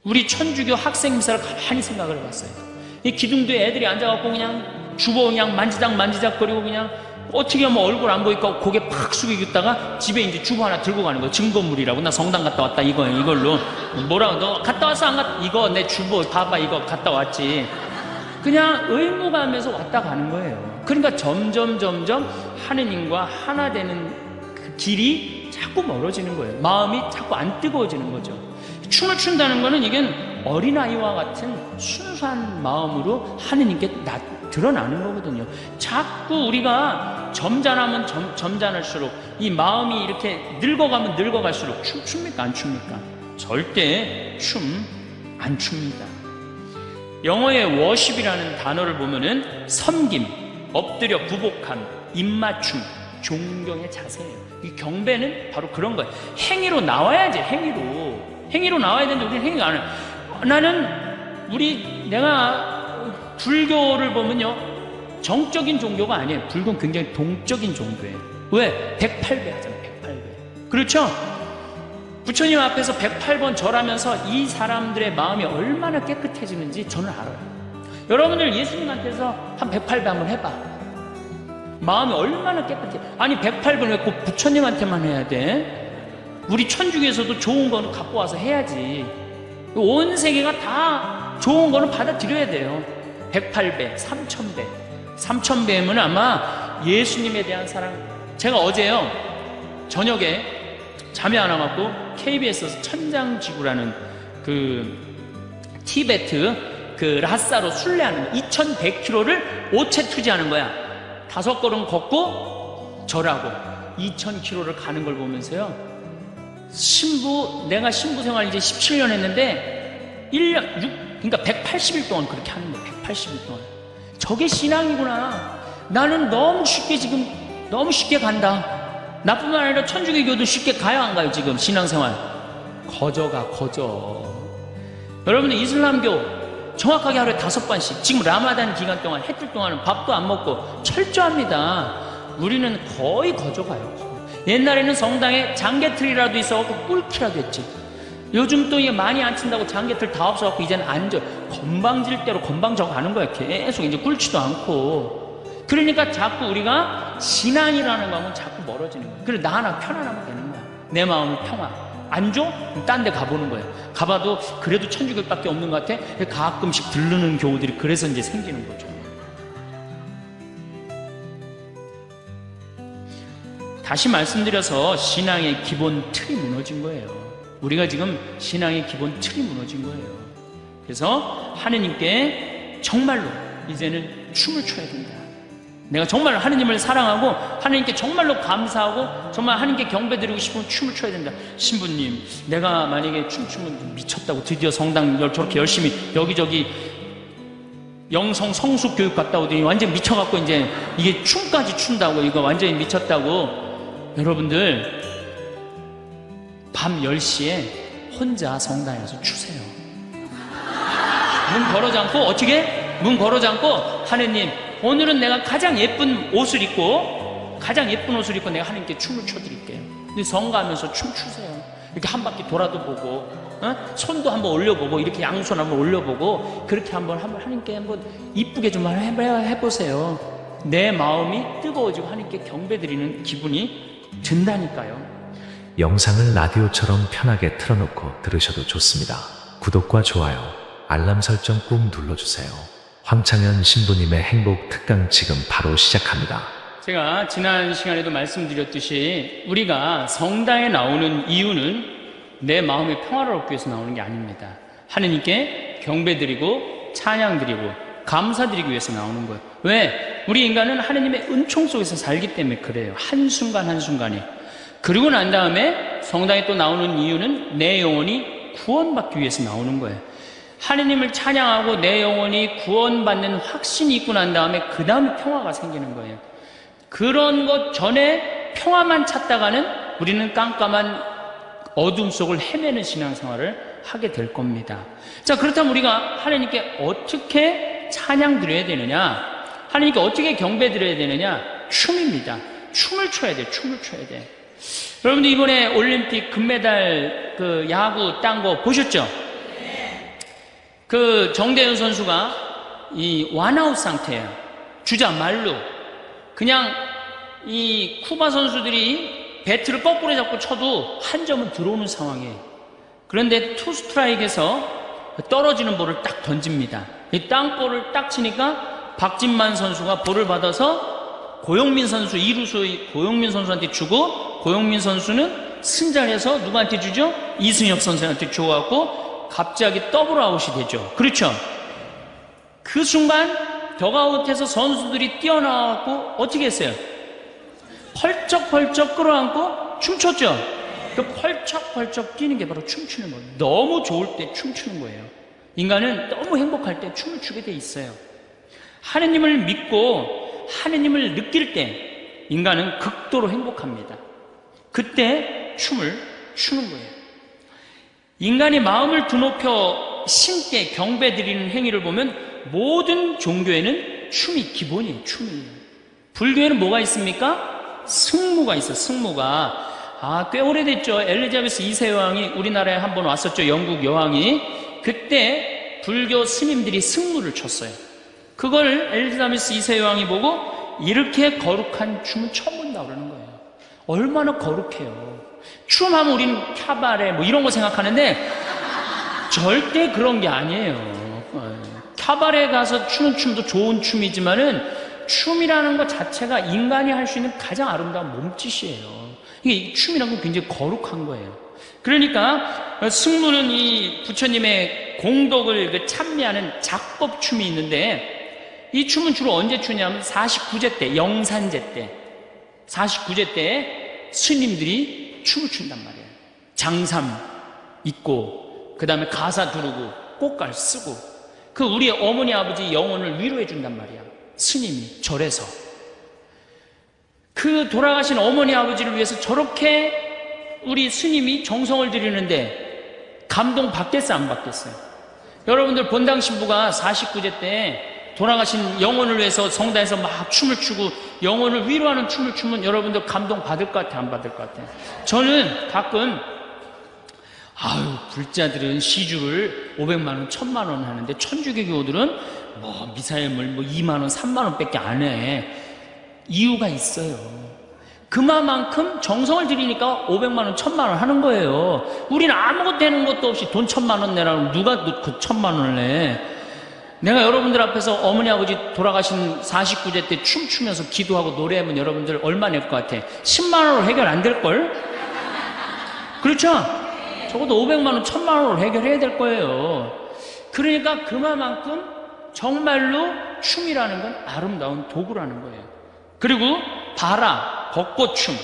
우리 천주교 학생 미사를 가만히 생각을 해봤어요. 이 기둥도에 애들이 앉아갖고 그냥 주보 그냥 만지작거리고 그냥 어떻게 하면 얼굴 안 보이니까 고개 팍 숙이고 있다가 집에 이제 주보 하나 들고 가는 거예요. 증거물이라고. 나 성당 갔다 왔다 이걸로. 뭐라고, 너 갔다 왔어? 안 갔다? 이거 내 주보 봐봐, 이거 갔다 왔지. 그냥 의무감에서 왔다 가는 거예요. 그러니까 점점 하느님과 하나 되는 그 길이 자꾸 멀어지는 거예요. 마음이 자꾸 안 뜨거워지는 거죠. 춤을 춘다는 거는 이게 어린아이와 같은 순수한 마음으로 하느님께 드러나는 거거든요. 자꾸 우리가 점잖으면 점잖을수록 이 마음이 이렇게 늙어가면 늙어갈수록 춥니까? 안 춥니까? 절대 안 춥니다. 영어의 worship이라는 단어를 보면은 섬김, 엎드려 부복함, 입맞춤, 존경의 자세예요. 이 경배는 바로 그런 거예요. 행위로 나와야지. 행위로 나와야 되는데 우리는 행위가 안 해요. 나는 내가 불교를 보면요, 정적인 종교가 아니에요. 불교는 굉장히 동적인 종교예요. 왜? 108배 하잖아요. 108배. 그렇죠? 부처님 앞에서 108번 절하면서 이 사람들의 마음이 얼마나 깨끗해지는지 저는 알아요. 여러분들 예수님한테서 한 108배 한번 해봐. 마음이 얼마나 깨끗해. 아니 108번 왜 꼭 부처님한테만 해야 돼? 우리 천주교에서도 좋은 거는 갖고 와서 해야지. 온 세계가 다 좋은 거는 받아들여야 돼요. 108배, 3000배. 3000배면 아마 예수님에 대한 사랑. 제가 어제요, 저녁에 잠이 안 와갖고 KBS에서 천장지구라는 그 티베트 그 라사로 순례하는 거, 2100km를 오체투지하는 거야. 5걸음 걷고 절하고 2000km를 가는 걸 보면서요, 내가 신부 생활 이제 17년 했는데 1년, 그러니까 180일 동안 그렇게 하는 거예요. 180일 동안. 저게 신앙이구나. 나는 너무 쉽게 간다. 나뿐만 아니라 천주교도 쉽게 가요, 안 가요? 지금 신앙생활 거저. 여러분들 이슬람교 정확하게 하루에 5번씩, 지금 라마단 기간 동안 해뜰 동안은 밥도 안 먹고 철저합니다. 우리는 거의 거저 가요. 옛날에는 성당에 장개틀이라도 있어갖고 꿀키라도 했지. 요즘 또 이게 많이 안 친다고 장개틀 다 없어갖고 이제는 안 져. 건방질 대로 건방져 가는 거야. 계속 이제 꿀지도 않고. 그러니까 자꾸 우리가 신앙이라는 거하고 자꾸 멀어지는 거야. 그래, 나 하나 편안하면 되는 거야. 내 마음은 평화. 안 줘? 딴 데 가보는 거야. 가봐도 그래도 천주교밖에 없는 것 같아. 가끔씩 들르는 교우들이 그래서 이제 생기는 거죠. 다시 말씀드려서 신앙의 기본 틀이 무너진 거예요. 우리가 지금 신앙의 기본 틀이 무너진 거예요. 그래서 하느님께 정말로 이제는 춤을 춰야 된다. 내가 정말 하느님을 사랑하고 하느님께 정말로 감사하고 정말 하느님께 경배드리고 싶으면 춤을 춰야 된다. 신부님, 내가 만약에 춤추면 미쳤다고, 드디어 성당 저렇게 열심히 여기저기 영성 성숙 교육 갔다 오더니 완전 미쳐갖고 이제 이게 춤까지 춘다고, 이거 완전히 미쳤다고. 여러분들 밤 10시에 혼자 성당에서 추세요. 문 걸어 잠고, 어떻게? 문 걸어 잠고, 하느님, 오늘은 내가 가장 예쁜 옷을 입고 내가 하느님께 춤을 춰드릴게요. 근데 성 가면서 춤 추세요. 이렇게 한 바퀴 돌아도 보고, 손도 한번 올려보고, 이렇게 양손 한번 올려보고, 그렇게 한번 하느님께 한번 이쁘게 좀 해보세요. 내 마음이 뜨거워지고 하느님께 경배드리는 기분이 든다니까요. 영상을 라디오처럼 편하게 틀어놓고 들으셔도 좋습니다. 구독과 좋아요, 알람 설정 꾹 눌러주세요. 황창현 신부님의 행복 특강 지금 바로 시작합니다. 제가 지난 시간에도 말씀드렸듯이 우리가 성당에 나오는 이유는 내 마음의 평화를 얻기 위해서 나오는 게 아닙니다. 하느님께 경배드리고 찬양드리고 감사드리기 위해서 나오는 거예요. 왜? 우리 인간은 하느님의 은총 속에서 살기 때문에 그래요. 한순간 한순간에. 그리고 난 다음에 성당에 또 나오는 이유는 내 영혼이 구원받기 위해서 나오는 거예요. 하느님을 찬양하고 내 영혼이 구원받는 확신이 있고 난 다음에 그 다음에 평화가 생기는 거예요. 그런 것 전에 평화만 찾다가는 우리는 깜깜한 어둠 속을 헤매는 신앙생활을 하게 될 겁니다. 자, 그렇다면 우리가 하느님께 어떻게 찬양 드려야 되느냐, 하느님께 어떻게 경배 드려야 되느냐? 춤입니다. 춤을 춰야 돼. 춤을 춰야 돼. 여러분들 이번에 올림픽 금메달 그 야구 딴 거 보셨죠? 그 정대현 선수가 이 완아웃 상태예요. 주자 말루. 그냥 이 쿠바 선수들이 배트를 거꾸로 잡고 쳐도 한 점은 들어오는 상황이에요. 그런데 투 스트라이크에서 떨어지는 볼을 딱 던집니다. 이 땅볼을 딱 치니까 박진만 선수가 볼을 받아서 고영민 선수, 2루수 고영민 선수한테 주고, 고영민 선수는 승자해서 누구한테 주죠? 이승엽 선수한테 줘갖고 갑자기 더블 아웃이 되죠. 그렇죠? 그 순간 덕아웃에서 선수들이 뛰어나와갖고 어떻게 했어요? 펄쩍펄쩍 끌어안고 춤췄죠? 그 펄쩍펄쩍 뛰는 게 바로 춤추는 거예요. 너무 좋을 때 춤추는 거예요. 인간은 너무 행복할 때 춤을 추게 돼 있어요. 하느님을 믿고 하느님을 느낄 때 인간은 극도로 행복합니다. 그때 춤을 추는 거예요. 인간이 마음을 드높여 신께 경배 드리는 행위를 보면 모든 종교에는 춤이 기본이에요. 춤이. 불교에는 뭐가 있습니까? 승무가 있어요. 승무가. 꽤 오래됐죠. 엘리자베스 2세 여왕이 우리나라에 한번 왔었죠. 영국 여왕이. 그때 불교 스님들이 승무를 췄어요. 그걸 엘리자베스 2세 여왕이 보고 이렇게 거룩한 춤은 처음 본다 그러는 거예요. 얼마나 거룩해요. 춤하면 우리는 캬바레 뭐 이런 거 생각하는데 절대 그런 게 아니에요. 캬바레 가서 추는 춤도 좋은 춤이지만은 춤이라는 것 자체가 인간이 할 수 있는 가장 아름다운 몸짓이에요. 이게 춤이라는 건 굉장히 거룩한 거예요. 그러니까 승무는 이 부처님의 공덕을 참미하는 작법춤이 있는데 이 춤은 주로 언제 추냐면 49제 때, 영산제 때 49제 때 스님들이 춤을 춘단 말이에요. 장삼 입고 그 다음에 가사 두르고 꽃갈 쓰고 그 우리 어머니 아버지 영혼을 위로해 준단 말이야. 스님이 절에서 그 돌아가신 어머니 아버지를 위해서 저렇게 우리 스님이 정성을 들이는데 감동 받겠어 안 받겠어요? 여러분들 본당 신부가 49제 때 돌아가신 영혼을 위해서 성당에서 막 춤을 추고 영혼을 위로하는 춤을 추면 여러분들 감동 받을 것 같아요? 안 받을 것 같아요? 저는 가끔 불자들은 시주를 500만 원, 1000만 원 하는데 천주교교들은 뭐 미사예물 뭐 2만 원, 3만 원 밖에 안 해. 이유가 있어요. 그만큼 정성을 들이니까 500만 원, 1000만 원 하는 거예요. 우리는 아무것도 해는 것도 없이 돈 1000만 원 내라고 누가 그 1000만 원을 내? 내가 여러분들 앞에서 어머니 아버지 돌아가신 49제 때 춤추면서 기도하고 노래하면 여러분들 얼마 낼 것 같아? 10만 원으로 해결 안 될걸? 그렇죠? 적어도 500만 원, 1000만 원으로 해결해야 될 거예요. 그러니까 그만큼 정말로 춤이라는 건 아름다운 도구라는 거예요. 그리고 바라, 벚꽃춤,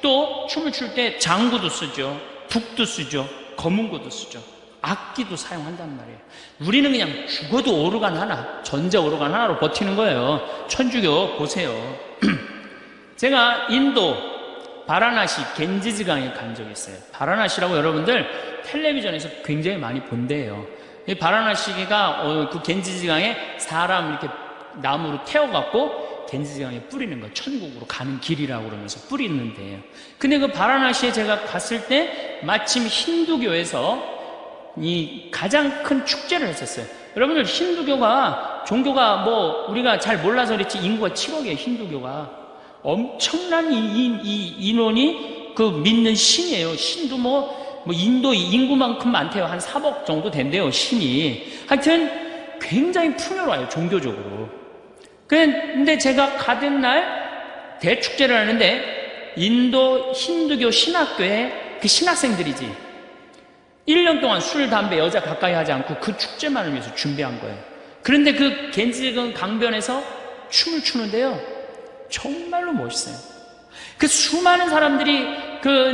또 춤을 출 때 장구도 쓰죠. 북도 쓰죠. 검은고도 쓰죠. 악기도 사용한단 말이에요. 우리는 그냥 죽어도 오르간 하나, 전자 오르간 하나로 버티는 거예요. 천주교 보세요. 제가 인도 바라나시 겐지즈강에 간 적이 있어요. 바라나시라고 여러분들 텔레비전에서 굉장히 많이 본대요. 이 바라나시가 그 겐지즈강에 사람 이렇게 나무로 태워갖고 겐지즈강에 뿌리는 거, 천국으로 가는 길이라고 그러면서 뿌리는 데예요. 근데 그 바라나시에 제가 갔을 때 마침 힌두교에서 이 가장 큰 축제를 했었어요. 여러분들 힌두교가 종교가 뭐 우리가 잘 몰라서 그렇지 인구가 7억이에요. 힌두교가 엄청난 이 인원이 그 믿는 신이에요. 신도 뭐 인도 인구만큼 많대요. 한 3억 정도 된대요. 신이. 하여튼 굉장히 풍요로워요. 종교적으로. 근데 제가 가던 날 대축제를 하는데 인도 힌두교 신학교에 그 신학생들이지 1년 동안 술, 담배, 여자 가까이 하지 않고 그 축제만을 위해서 준비한 거예요. 그런데 그 겐지강 강변에서 춤을 추는데요. 정말로 멋있어요. 그 수많은 사람들이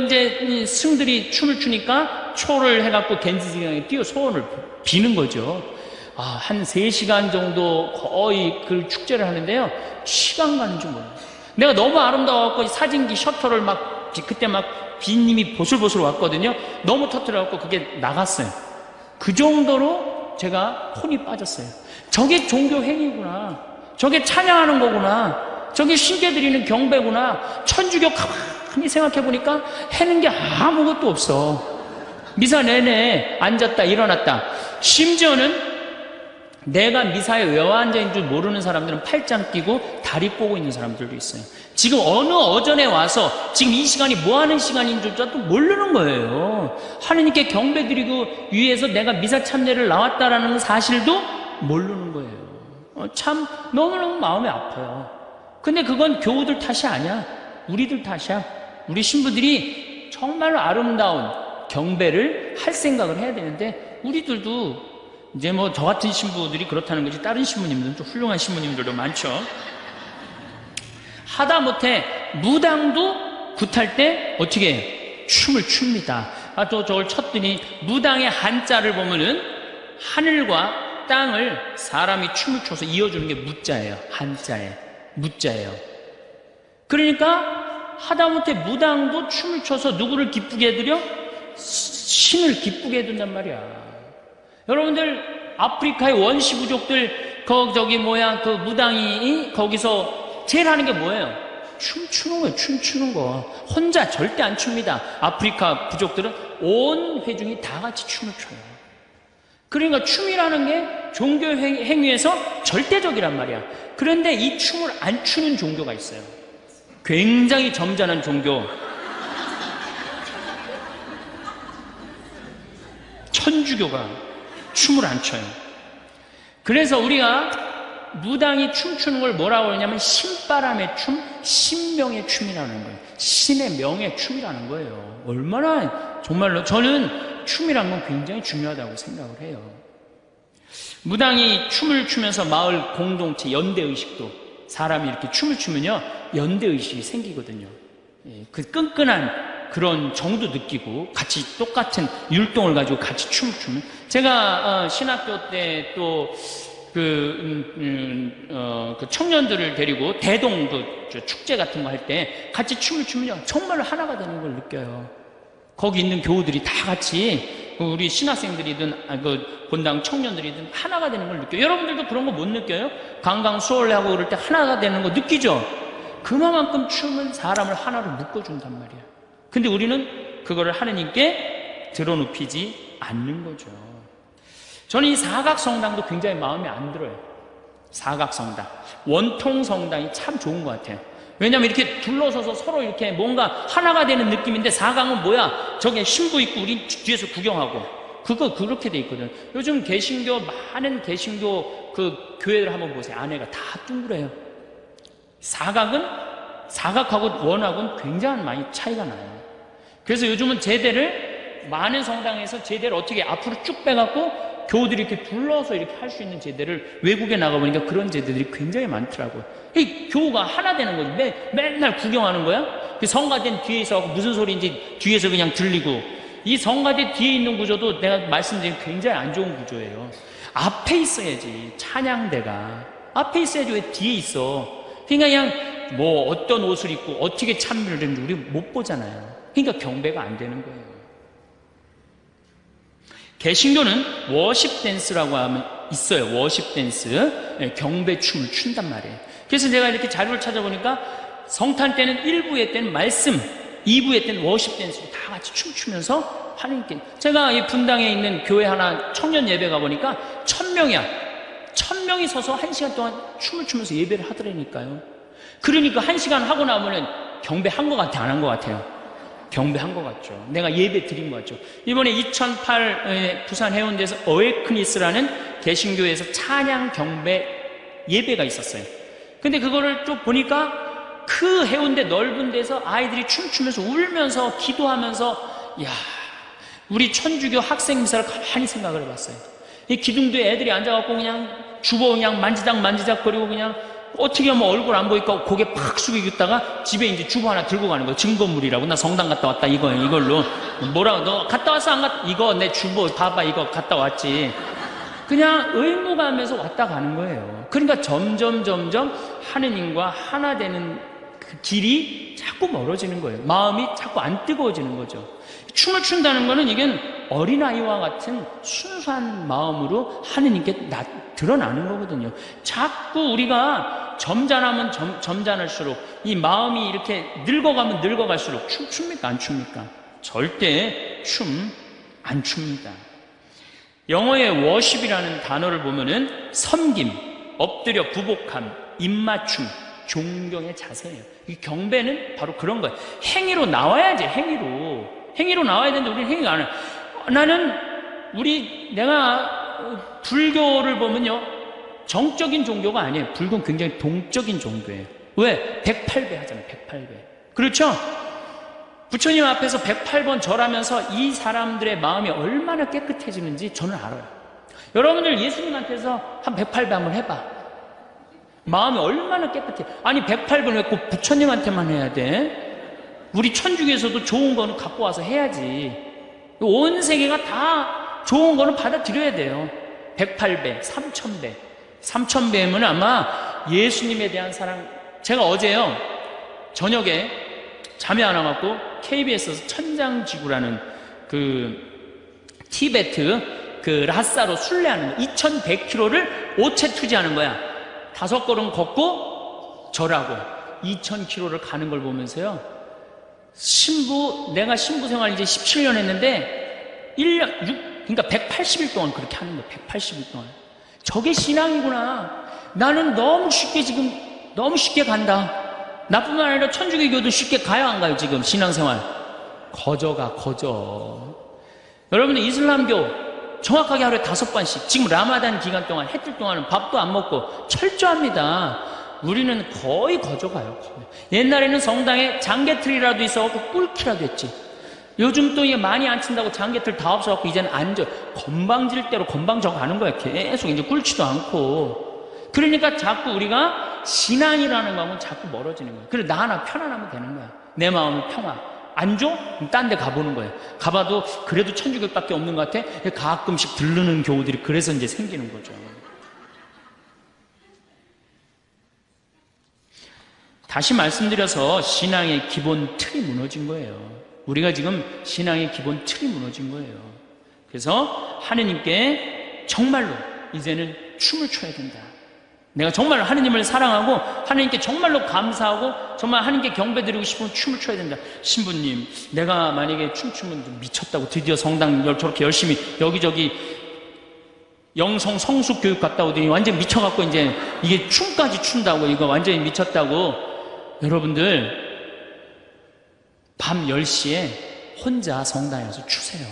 이제 승들이 춤을 추니까 초를 해갖고 겐지강에 뛰어 소원을 비는 거죠. 한 3시간 정도 거의 그 축제를 하는데요. 시간 가는 줄 몰라요. 내가 너무 아름다워갖고 사진기 셔터를 그때 비님이 보슬보슬 왔거든요. 너무 터뜨려갖고 그게 나갔어요. 그 정도로 제가 혼이 빠졌어요. 저게 종교 행위구나. 저게 찬양하는 거구나. 저게 신께 드리는 경배구나. 천주교 가만히 생각해보니까 해는 게 아무것도 없어. 미사 내내 앉았다 일어났다. 심지어는 내가 미사에 왜 앉아있는 줄 모르는 사람들은 팔짱 끼고 다리 꼬고 있는 사람들도 있어요. 지금 어느 어전에 와서 지금 이 시간이 뭐 하는 시간인 줄도 모르는 거예요. 하느님께 경배드리고 위해서 내가 미사 참례를 나왔다라는 사실도 모르는 거예요. 참 너무너무 마음이 아파요. 근데 그건 교우들 탓이 아니야. 우리들 탓이야. 우리 신부들이 정말로 아름다운 경배를 할 생각을 해야 되는데, 우리들도 이제 뭐 저 같은 신부들이 그렇다는 거지, 다른 신부님들은 좀 훌륭한 신부님들도 많죠. 하다못해 무당도 굿할 때 어떻게 해요? 춤을 춥니다. 또 저걸 쳤더니 무당의 한자를 보면은 하늘과 땅을 사람이 춤을 춰서 이어주는 게 무자예요. 한자에 무자예요. 그러니까 하다못해 무당도 춤을 춰서 누구를 기쁘게 해드려? 신을 기쁘게 해준단 말이야. 여러분들 아프리카의 원시 부족들 그 무당이 거기서 제일 하는 게 뭐예요? 춤추는 거예요. 춤추는 거. 혼자 절대 안 춥니다. 아프리카 부족들은 온 회중이 다 같이 춤을 춰요. 그러니까 춤이라는 게 종교 행위에서 절대적이란 말이야. 그런데 이 춤을 안 추는 종교가 있어요. 굉장히 점잖은 종교. 천주교가 춤을 안 춰요. 그래서 우리가 무당이 춤추는 걸 뭐라고 그러냐면 신바람의 춤, 신명의 춤이라는 거예요. 신의 명의 춤이라는 거예요. 얼마나 정말로 저는 춤이란 건 굉장히 중요하다고 생각을 해요. 무당이 춤을 추면서 마을 공동체 연대의식도, 사람이 이렇게 춤을 추면요 연대의식이 생기거든요. 그 끈끈한 그런 정도 느끼고 같이 똑같은 율동을 가지고 같이 춤을 추면, 제가 신학교 때 또 그 청년들을 데리고 대동 축제 같은 거 할 때 같이 춤을 추면요 정말로 하나가 되는 걸 느껴요. 거기 있는 교우들이 다 같이, 우리 신학생들이든 그 본당 청년들이든 하나가 되는 걸 느껴요. 여러분들도 그런 거 못 느껴요? 강강 수월래하고 그럴 때 하나가 되는 거 느끼죠? 그만큼 춤은 사람을 하나로 묶어준단 말이야. 근데 우리는 그거를 하느님께 드러눕히지 않는 거죠. 저는 이 사각성당도 굉장히 마음에 안 들어요. 사각성당, 원통성당이 참 좋은 것 같아요. 왜냐하면 이렇게 둘러서서 서로 이렇게 뭔가 하나가 되는 느낌인데, 사각은 뭐야? 저게 신부 있고 우린 뒤에서 구경하고, 그거 그렇게 돼 있거든. 요즘 개신교, 많은 개신교 그 교회들 한번 보세요. 안에가 다 둥그래요. 사각하고 원하고는 굉장히 많이 차이가 나요. 그래서 요즘은 제대를, 많은 성당에서 제대를 어떻게 앞으로 쭉 빼갖고 교우들이 이렇게 둘러서 이렇게 할 수 있는 제대를, 외국에 나가보니까 그런 제대들이 굉장히 많더라고요. 이 교우가 하나 되는 거지. 맨날 구경하는 거야? 그 성가대 뒤에 있어 무슨 소리인지 뒤에서 그냥 들리고, 이 성가대 뒤에 있는 구조도 내가 말씀드린 굉장히 안 좋은 구조예요. 앞에 있어야지. 찬양대가 앞에 있어야지. 왜 뒤에 있어? 그러니까 그냥 뭐 어떤 옷을 입고 어떻게 참여를 했는지 우리 못 보잖아요. 그러니까 경배가 안 되는 거예요. 개신교는 워십 댄스라고 하면 있어요. 워십 댄스, 경배 춤을 춘단 말이에요. 그래서 제가 이렇게 자료를 찾아보니까 성탄 때는 1부의 때는 말씀, 2부의 때는 워십 댄스로 다 같이 춤추면서 하나님께, 제가 이 분당에 있는 교회 하나 청년 예배 가보니까 1000명이야 1000명이 서서 1시간 동안 춤을 추면서 예배를 하더라니까요. 그러니까 1시간 하고 나면은 경배한 것 같아, 안 한 것 같아요? 경배한 것 같죠. 내가 예배 드린 것 같죠. 이번에 2008 부산 해운대에서 어웨크니스라는 개신교에서 찬양 경배 예배가 있었어요. 근데 그거를 좀 보니까 그 해운대 넓은 데서 아이들이 춤추면서 울면서 기도하면서, 야, 우리 천주교 학생 미사를 가만히 생각을 해봤어요. 이 기둥도에 애들이 앉아갖고 그냥 주보 그냥 만지작거리고 그냥 어떻게 하면 얼굴 안 보이니까 고개 팍 숙이고 있다가 집에 이제 주보 하나 들고 가는 거예요. 증거물이라고. 나 성당 갔다 왔다, 이걸로. 뭐라고, 너 갔다 왔어? 안 갔다? 이거 내 주보 봐봐, 이거 갔다 왔지. 그냥 의무감에서 왔다 가는 거예요. 그러니까 점점 하느님과 하나 되는 그 길이 자꾸 멀어지는 거예요. 마음이 자꾸 안 뜨거워지는 거죠. 춤을 춘다는 거는 이건 어린아이와 같은 순수한 마음으로 하느님께 드러나는 거거든요. 자꾸 우리가 점잖으면 점잖을수록, 이 마음이 이렇게 늙어가면 늙어갈수록 춤춥니까? 안 춥니까? 절대 춤 안 춥니다. 영어의 worship이라는 단어를 보면은 섬김, 엎드려 부복함, 입맞춤, 존경의 자세예요. 이 경배는 바로 그런 거예요. 행위로 나와야지, 행위로. 행위로 나와야 되는데 우리는 행위가 안 해요. 나는 내가 불교를 보면요, 정적인 종교가 아니에요. 불교는 굉장히 동적인 종교예요. 왜? 108배 하잖아요. 108배. 그렇죠? 부처님 앞에서 108번 절하면서 이 사람들의 마음이 얼마나 깨끗해지는지 저는 알아요. 여러분들 예수님한테서 한 108배 한번 해봐. 마음이 얼마나 깨끗해. 아니 108번 왜 꼭 부처님한테만 해야 돼? 우리 천주교에서도 좋은 거는 갖고 와서 해야지. 온 세계가 다 좋은 거는 받아들여야 돼요. 108배, 3000배. 3000배면 아마 예수님에 대한 사랑. 제가 어제요, 저녁에 잠이 안 와갖고 KBS에서 천장지구라는 티베트 라사로 순례하는 거, 2100km를 5채 투지하는 거야. 5걸음 걷고 절하고 2000km를 가는 걸 보면서요, 내가 신부 생활 이제 17년 했는데 1년, 그러니까 180일 동안 그렇게 하는 거야. 180일 동안. 저게 신앙이구나. 나는 너무 쉽게 간다. 나뿐만 아니라 천주교도 쉽게 가요, 안 가요? 지금 신앙생활 거저. 여러분들 이슬람교 정확하게 하루에 5번씩, 지금 라마단 기간 동안 해뜰 동안은 밥도 안 먹고 철저합니다. 우리는 거의 거저가요. 옛날에는 성당에 장개틀이라도 있어갖고 꿀키라도 했지. 요즘 또 이게 많이 안 친다고 장개틀 다 없어갖고 이제는 건방질 대로 건방져 가는 거야. 계속 이제 꿀지도 않고. 그러니까 자꾸 우리가 신앙이라는 거하고는 자꾸 멀어지는 거야. 그래, 나 하나 편안하면 되는 거야. 내 마음은 평화. 안 줘? 딴 데 가보는 거예요. 가봐도 그래도 천주교밖에 없는 것 같아. 가끔씩 들르는 교우들이 그래서 이제 생기는 거죠. 다시 말씀드려서 신앙의 기본 틀이 무너진 거예요. 우리가 지금 신앙의 기본 틀이 무너진 거예요. 그래서 하느님께 정말로 이제는 춤을 춰야 된다. 내가 정말 하느님을 사랑하고 하느님께 정말로 감사하고 정말 하느님께 경배드리고 싶으면 춤을 춰야 된다. 신부님, 내가 만약에 춤추면 미쳤다고, 드디어 성당 저렇게 열심히 여기저기 영성 성숙 교육 갔다 오더니 완전 미쳐갖고 이제 이게 춤까지 춘다고, 이거 완전히 미쳤다고. 여러분들 밤 10시에 혼자 성당에 와서 추세요.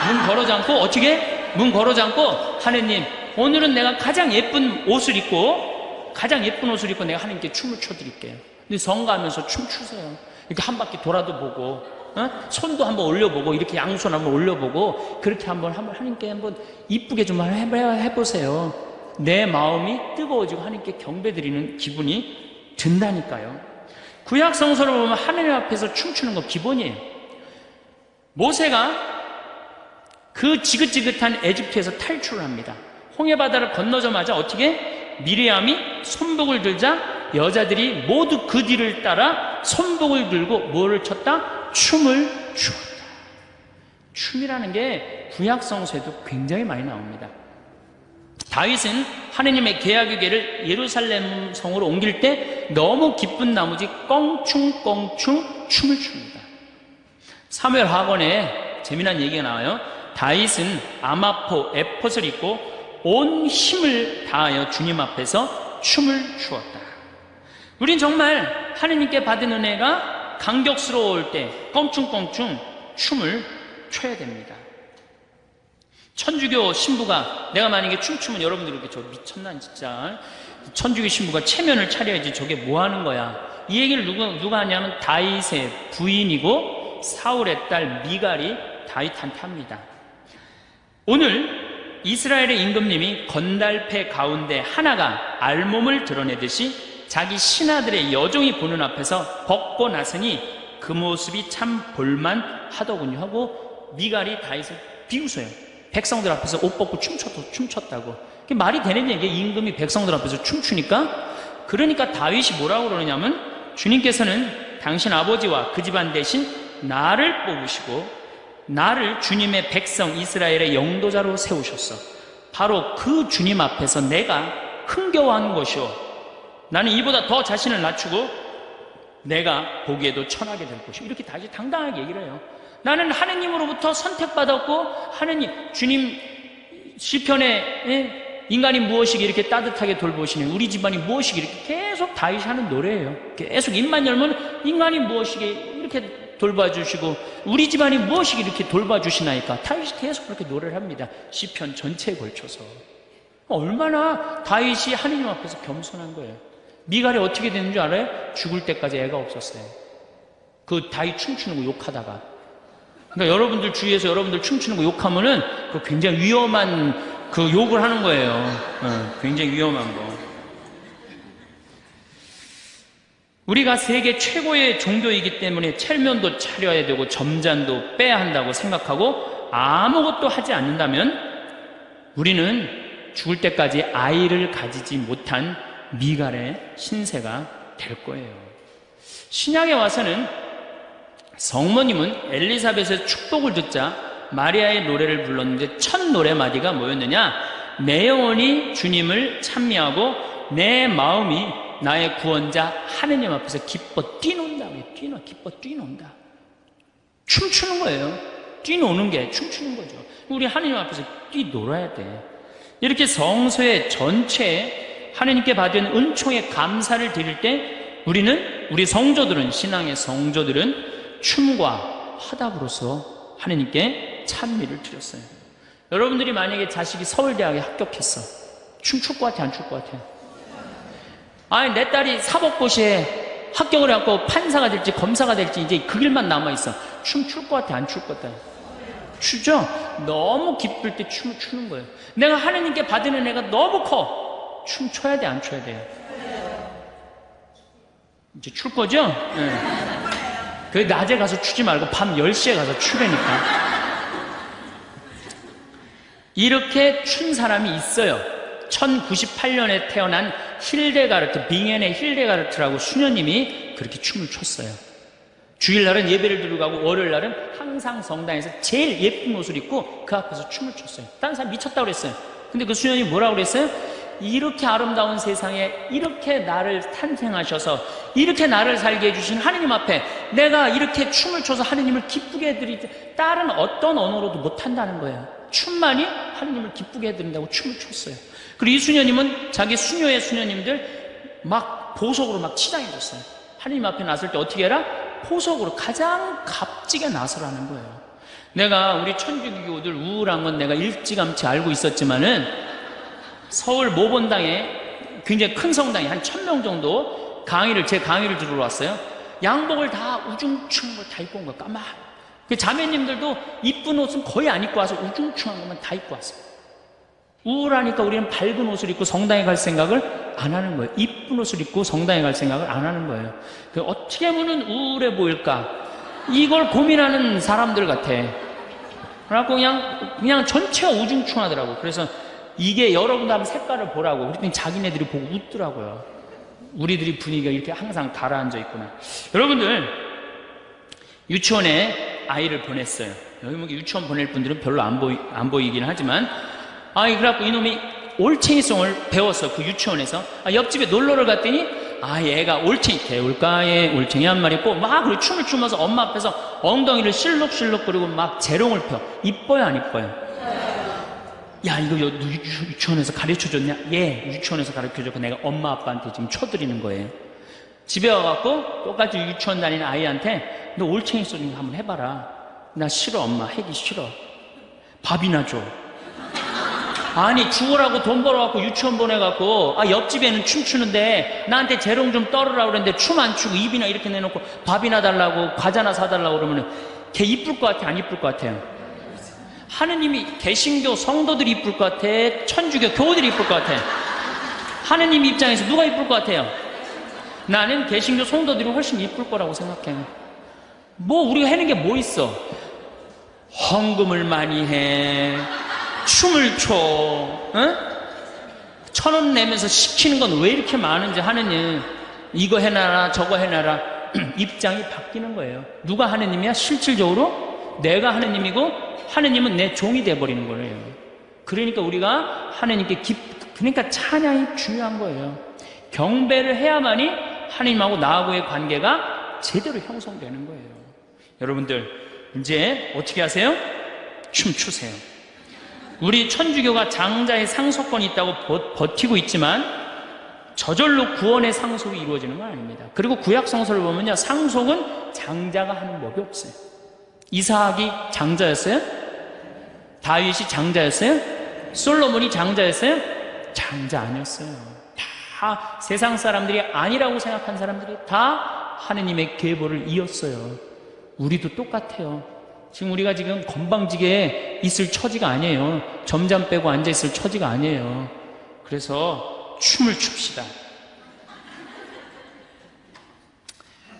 문 걸어 잠고, 어떻게? 문 걸어 잠고, 하느님, 오늘은 내가 가장 예쁜 옷을 입고 내가 하나님께 춤을 춰드릴게요. 근데 성가하면서 춤추세요. 이렇게 한 바퀴 돌아도 보고, 손도 한번 올려보고, 이렇게 양손 한번 올려보고, 그렇게 한번 하나님께 한번 이쁘게 좀 해보세요. 내 마음이 뜨거워지고 하나님께 경배드리는 기분이 든다니까요. 구약 성서를 보면 하느님 앞에서 춤추는 거 기본이에요. 모세가 그 지긋지긋한 에집트에서 탈출을 합니다. 홍해바다를 건너자마자 어떻게? 미리암이 손복을 들자 여자들이 모두 그 뒤를 따라 손복을 들고 뭐를 췄다? 춤을 추었다. 춤이라는 게 구약성서에도 굉장히 많이 나옵니다. 다윗은 하느님의 계약의 궤를 예루살렘 성으로 옮길 때 너무 기쁜 나머지 껑충껑충 춤을 춥니다. 사무엘 하건에 재미난 얘기가 나와요. 다윗은 아마포 에폿을 입고 온 힘을 다하여 주님 앞에서 춤을 추었다. 우린 정말 하느님께 받은 은혜가 감격스러울 때 껑충껑충 춤을 춰야 됩니다. 천주교 신부가 내가 만약에 춤추면 여러분들 이렇게 저 미쳤나 진짜, 천주교 신부가 체면을 차려야지 저게 뭐 하는 거야. 이 얘기를 누가 하냐면 다윗의 부인이고 사울의 딸 미갈이 다윗한테 합니다. 오늘 이스라엘의 임금님이 건달패 가운데 하나가 알몸을 드러내듯이 자기 신하들의 여종이 보는 앞에서 벗고 나서니 그 모습이 참 볼만하더군요 하고 미갈이 다윗을 비웃어요. 백성들 앞에서 옷 벗고 춤췄다고. 그게 말이 되는 얘기예요. 임금이 백성들 앞에서 춤추니까. 그러니까 다윗이 뭐라고 그러냐면, 주님께서는 당신 아버지와 그 집안 대신 나를 뽑으시고 나를 주님의 백성 이스라엘의 영도자로 세우셨어. 바로 그 주님 앞에서 내가 흥겨워하는 것이오. 나는 이보다 더 자신을 낮추고 내가 보기에도 천하게 될 것이오. 이렇게 다시 당당하게 얘기를 해요. 나는 하느님으로부터 선택받았고 하느님 주님 시편에 인간이 무엇이기 이렇게 따뜻하게 돌보시니 우리 집안이 무엇이기 이렇게 계속 다윗이 하는 노래예요. 계속 입만 열면 인간이 무엇이기 이렇게 돌봐주시고 우리 집안이 무엇이기 이렇게 돌봐주시나이까 다윗이 계속 그렇게 노래를 합니다. 시편 전체에 걸쳐서. 얼마나 다윗이 하느님 앞에서 겸손한 거예요. 미갈이 어떻게 되는 줄 알아요? 죽을 때까지 애가 없었어요. 그 다윗 춤추는 거 욕하다가. 그러니까 여러분들 주위에서 여러분들 춤추는 거 욕하면은 그 굉장히 위험한 그 욕을 하는 거예요. 굉장히 위험한 거. 우리가 세계 최고의 종교이기 때문에 첼면도 차려야 되고 점잔도 빼야 한다고 생각하고 아무것도 하지 않는다면 우리는 죽을 때까지 아이를 가지지 못한 미갈의 신세가 될 거예요. 신약에 와서는 성모님은 엘리사벳의 축복을 듣자 마리아의 노래를 불렀는데 첫 노래마디가 뭐였느냐? 내 영혼이 주님을 찬미하고 내 마음이 나의 구원자 하느님 앞에서 기뻐 뛰논다. 기뻐 뛰논다. 춤추는 거예요. 뛰노는 게 춤추는 거죠. 우리 하느님 앞에서 뛰놀아야 돼. 이렇게 성소의 전체에 하느님께 받은 은총의 감사를 드릴 때 우리 성조들은 신앙의 성조들은 춤과 화답으로서 하느님께 찬미를 드렸어요. 여러분들이 만약에 자식이 서울대학에 합격했어. 춤출 것 같아 안 출 것 같아? 아니 내 딸이 사법고시에 합격을 해갖고 판사가 될지 검사가 될지 이제 그 길만 남아있어. 춤출 것 같아 안 출 것 같아? 추죠? 너무 기쁠 때 춤을 추는 거예요. 내가 하느님께 받은 은혜가 너무 커. 춤춰야 돼 안 춰야 돼요? 이제 출 거죠? 네. 그 낮에 가서 추지 말고 밤 10시에 가서 추라니까. 이렇게 춘 사람이 있어요. 1098년에 태어난 힐데가르트, 빙엔의 힐데가르트라고 수녀님이 그렇게 춤을 췄어요. 주일날은 예배를 드리고 가고 월요일날은 항상 성당에서 제일 예쁜 옷을 입고 그 앞에서 춤을 췄어요. 다른 사람 미쳤다고 그랬어요. 근데 그 수녀님이 뭐라고 그랬어요? 이렇게 아름다운 세상에 이렇게 나를 탄생하셔서 이렇게 나를 살게 해주신 하느님 앞에 내가 이렇게 춤을 춰서 하느님을 기쁘게 해드리지 다른 어떤 언어로도 못한다는 거예요. 춤만이 하느님을 기쁘게 해드린다고 춤을 췄어요. 그리고 이 수녀님은 자기 수녀의 수녀님들 막 보석으로 막 치장해줬어요. 하느님 앞에 나설 때 어떻게 해라? 보석으로 가장 값지게 나서라는 거예요. 내가 우리 천주교들 우울한 건 내가 일찌감치 알고 있었지만은 서울 모본당에 굉장히 큰 성당에 한 1000명 정도 제 강의를 들으러 왔어요. 양복을 다 우중충한 걸 다 입고 온 거야. 까만. 그 자매님들도 이쁜 옷은 거의 안 입고 와서 우중충한 것만 다 입고 왔어요. 우울하니까 우리는 밝은 옷을 입고 성당에 갈 생각을 안 하는 거예요. 이쁜 옷을 입고 성당에 갈 생각을 안 하는 거예요. 어떻게 하면 우울해 보일까? 이걸 고민하는 사람들 같아. 그래갖고 그냥 전체가 우중충하더라고. 그래서 이게 여러분도 한번 색깔을 보라고. 그랬더니 자기네들이 보고 웃더라고요. 우리들이 분위기가 이렇게 항상 가라앉아 있구나. 여러분들 유치원에 아이를 보냈어요. 여기 뭐 유치원 보낼 분들은 별로 안 보이긴 하지만 그래갖고 이놈이 올챙이송을 배웠어. 그 유치원에서. 옆집에 놀러를 갔더니 얘가 개울가에 올챙이 한 마리 있고 막 그리고 춤을 추면서 엄마 앞에서 엉덩이를 실룩실룩거리고 막 재롱을 펴. 이뻐요 안 이뻐요? 야 이거 너 유치원에서 가르쳐줬냐? 예, 유치원에서 가르쳐줬고 내가 엄마 아빠한테 지금 쳐드리는 거예요. 집에 와갖고 똑같이 유치원 다니는 아이한테 너 올챙이 소리 한번 해봐라. 나 싫어 엄마, 하기 싫어. 밥이나 줘. 아니 죽으라고 돈 벌어갖고 유치원 보내갖고 옆집에는 춤추는데 나한테 재롱 좀 떨으라고 그랬는데 춤 안 추고 입이나 이렇게 내놓고 밥이나 달라고 과자나 사달라고 그러면 걔 이쁠 것 같아 안 이쁠 것 같아요? 하느님이 개신교 성도들이 이쁠 것 같아? 천주교 교우들이 이쁠 것 같아? 하느님 입장에서 누가 이쁠 것 같아요? 나는 개신교 성도들이 훨씬 이쁠 거라고 생각해. 뭐 우리가 하는 게 뭐 있어? 헌금을 많이 해, 춤을 춰, 응? 1,000원 내면서 시키는 건 왜 이렇게 많은지 하느님 이거 해놔라 저거 해놔라. 입장이 바뀌는 거예요. 누가 하느님이야? 실질적으로 내가 하느님이고 하느님은 내 종이 돼버리는 거예요. 그러니까 우리가 하느님께 그러니까 찬양이 중요한 거예요. 경배를 해야만이 하느님하고 나하고의 관계가 제대로 형성되는 거예요. 여러분들 이제 어떻게 하세요? 춤추세요. 우리 천주교가 장자의 상속권이 있다고 버티고 있지만 저절로 구원의 상속이 이루어지는 건 아닙니다. 그리고 구약 성서를 보면요, 상속은 장자가 하는 법이 없어요. 이삭이 장자였어요? 다윗이 장자였어요? 솔로몬이 장자였어요? 장자 아니었어요. 다 세상 사람들이 아니라고 생각한 사람들이 다 하느님의 계보를 이었어요. 우리도 똑같아요. 우리가 지금 건방지게 있을 처지가 아니에요. 점잠 빼고 앉아있을 처지가 아니에요. 그래서 춤을 춥시다.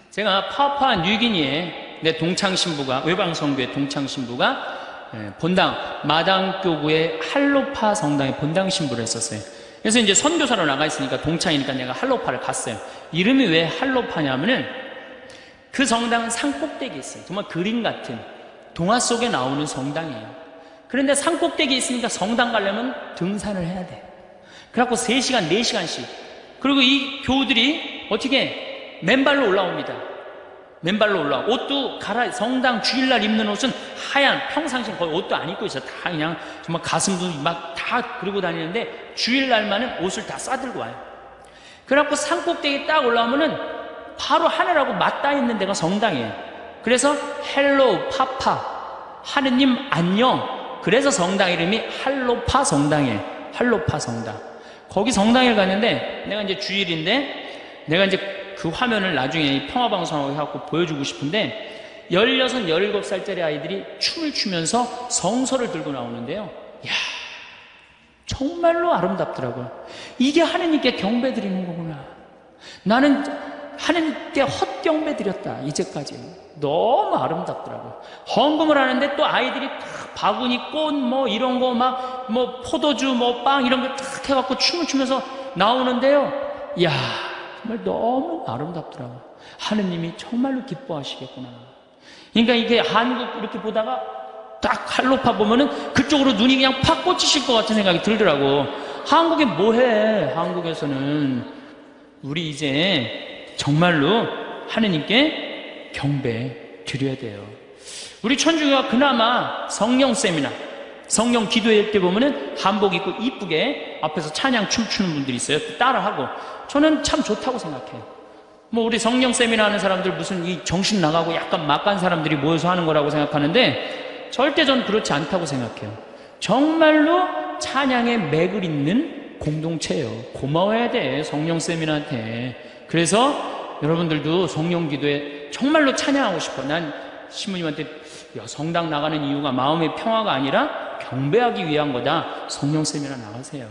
제가 파푸아 뉴기니에 내 동창신부가, 외방성교회 동창신부가 본당, 마당교구의 할로파 성당에 본당 신부를 했었어요. 그래서 이제 선교사로 나가 있으니까 동창이니까 내가 할로파를 갔어요. 이름이 왜 할로파냐면은 그 성당은 산꼭대기에 있어요. 정말 그림 같은 동화 속에 나오는 성당이에요. 그런데 산꼭대기에 있으니까 성당 가려면 등산을 해야 돼. 그래갖고 3시간, 4시간씩. 그리고 이 교우들이 어떻게 맨발로 올라옵니다. 맨발로 올라와. 옷도 성당 주일날 입는 옷은 하얀, 평상시엔 거의 옷도 안 입고 있어. 다 그냥 정말 가슴도 막 다 그러고 다니는데 주일날만은 옷을 다 싸들고 와요. 그래갖고 산꼭대기에 딱 올라오면은 바로 하늘하고 맞닿아 있는 데가 성당이에요. 그래서 헬로 파파, 하느님 안녕. 그래서 성당 이름이 할로파 성당이에요. 할로파 성당. 거기 성당에 갔는데 내가 이제 주일인데 내가 이제 그 화면을 나중에 평화방송하고 해갖고 보여주고 싶은데 16, 17살짜리 아이들이 춤을 추면서 성서를 들고 나오는데요. 이야, 정말로 아름답더라고요. 이게 하느님께 경배 드리는 거구나. 나는 하느님께 헛경배 드렸다, 이제까지. 너무 아름답더라고요. 헌금을 하는데 또 아이들이 딱 바구니, 꽃, 뭐 이런 거 막, 뭐 포도주, 뭐 빵 이런 거 딱 해갖고 춤을 추면서 나오는데요. 이야, 정말 너무 아름답더라고요. 하느님이 정말로 기뻐하시겠구나. 그러니까 이게 한국 이렇게 보다가 딱 할로파 보면은 그쪽으로 눈이 그냥 팍 꽂히실 것 같은 생각이 들더라고. 한국에 뭐해? 한국에서는 우리 이제 정말로 하느님께 경배 드려야 돼요. 우리 천주교가 그나마 성령 세미나, 성령 기도회 때 보면은 한복 입고 이쁘게 앞에서 찬양 춤추는 분들이 있어요. 따라하고. 저는 참 좋다고 생각해요. 뭐 우리 성령 세미나 하는 사람들 무슨 이 정신 나가고 약간 막간 사람들이 모여서 하는 거라고 생각하는데 절대 전 그렇지 않다고 생각해요. 정말로 찬양의 맥을 잇는 공동체예요. 고마워야 돼, 성령 세미나한테. 그래서 여러분들도 성령 기도에 정말로 찬양하고 싶어. 난 신부님한테 성당 나가는 이유가 마음의 평화가 아니라 경배하기 위한 거다. 성령 세미나 나가세요.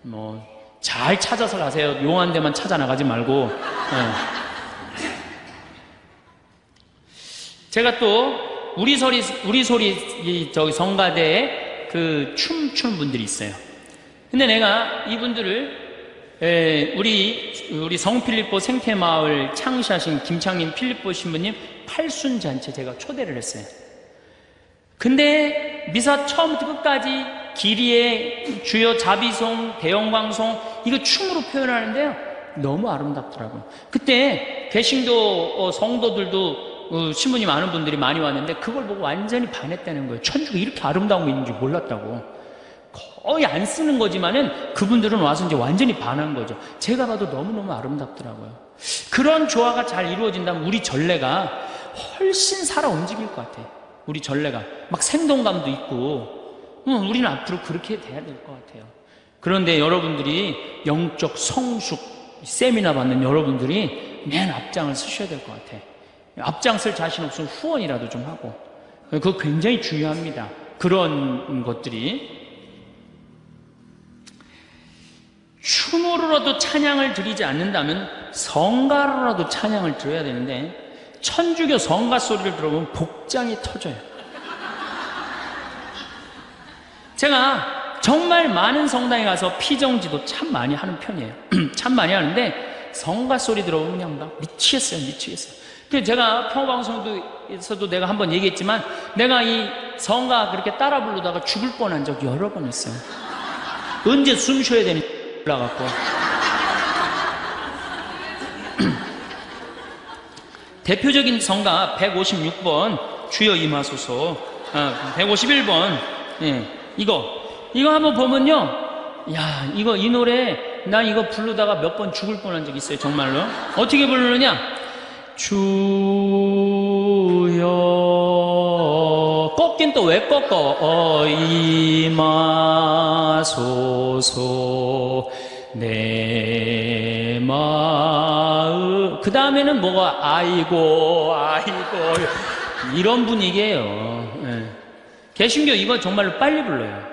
뭐 잘 찾아서 가세요. 용한 데만 찾아 나가지 말고. 제가 또 우리 소리 저기 성가대에 그 춤추는 분들이 있어요. 근데 내가 이분들을 우리 성필리포 생태마을 창시하신 김창림 필리포 신부님 팔순잔치 제가 초대를 했어요. 근데 미사 처음부터 끝까지 기리에 주여 자비송, 대영광송 이거 춤으로 표현하는데요. 너무 아름답더라고요. 그때 개신교 성도들도 신부님 아는 분들이 많이 왔는데 그걸 보고 완전히 반했다는 거예요. 천주가 이렇게 아름다운 거 있는지 몰랐다고. 거의 안 쓰는 거지만은 그분들은 와서 이제 완전히 반한 거죠. 제가 봐도 너무너무 아름답더라고요. 그런 조화가 잘 이루어진다면 우리 전례가 훨씬 살아 움직일 것 같아요. 우리 전례가 막 생동감도 있고 우리는 앞으로 그렇게 돼야 될 것 같아요. 그런데 여러분들이 영적 성숙 세미나 받는 여러분들이 맨 앞장을 쓰셔야 될 것 같아요. 앞장 쓸 자신 없으면 후원이라도 좀 하고. 그거 굉장히 중요합니다. 그런 것들이. 춤으로라도 찬양을 드리지 않는다면 성가로라도 찬양을 드려야 되는데 천주교 성가 소리를 들어보면 복장이 터져요. 제가 정말 많은 성당에 가서 피정지도 참 많이 하는 편이에요. 참 많이 하는데 성가 소리 들어보면 그냥 막 미치겠어요. 그래서 제가 평화방송에서도 내가 한번 얘기했지만 내가 이 성가 그렇게 따라 부르다가 죽을 뻔한 적 여러 번 있어요. 언제 숨 쉬어야 되는지 올라갔고. 대표적인 성가 156번 주여 임하소서. 151번. 예, 이거 한번 보면요. 야, 이 노래, 난 이거 부르다가 몇 번 죽을 뻔한 적 있어요, 정말로. 어떻게 부르느냐? 주여, 꺾긴 또 왜 꺾어? 임하소서, 내 마음. 그 다음에는 뭐가, 아이고, 이런 분위기예요. 예. 개신교 이거 정말로 빨리 불러요.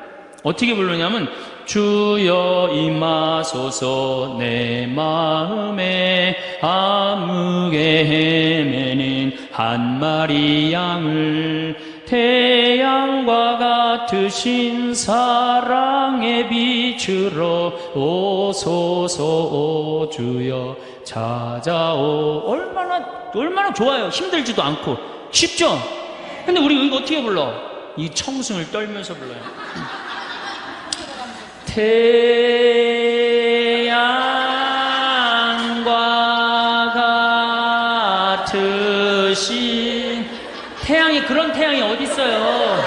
어떻게 부르냐면, 주여 임하소서 내 마음에 암흑에 헤매는 한 마리 양을 태양과 같으신 사랑의 빛으로 오소서 오 주여 찾아오. 얼마나 좋아요. 힘들지도 않고 쉽죠? 근데 우리 이거 어떻게 불러? 이 청승을 떨면서 불러요. 태양과 같으신 태양이 그런 태양이 어디 있어요?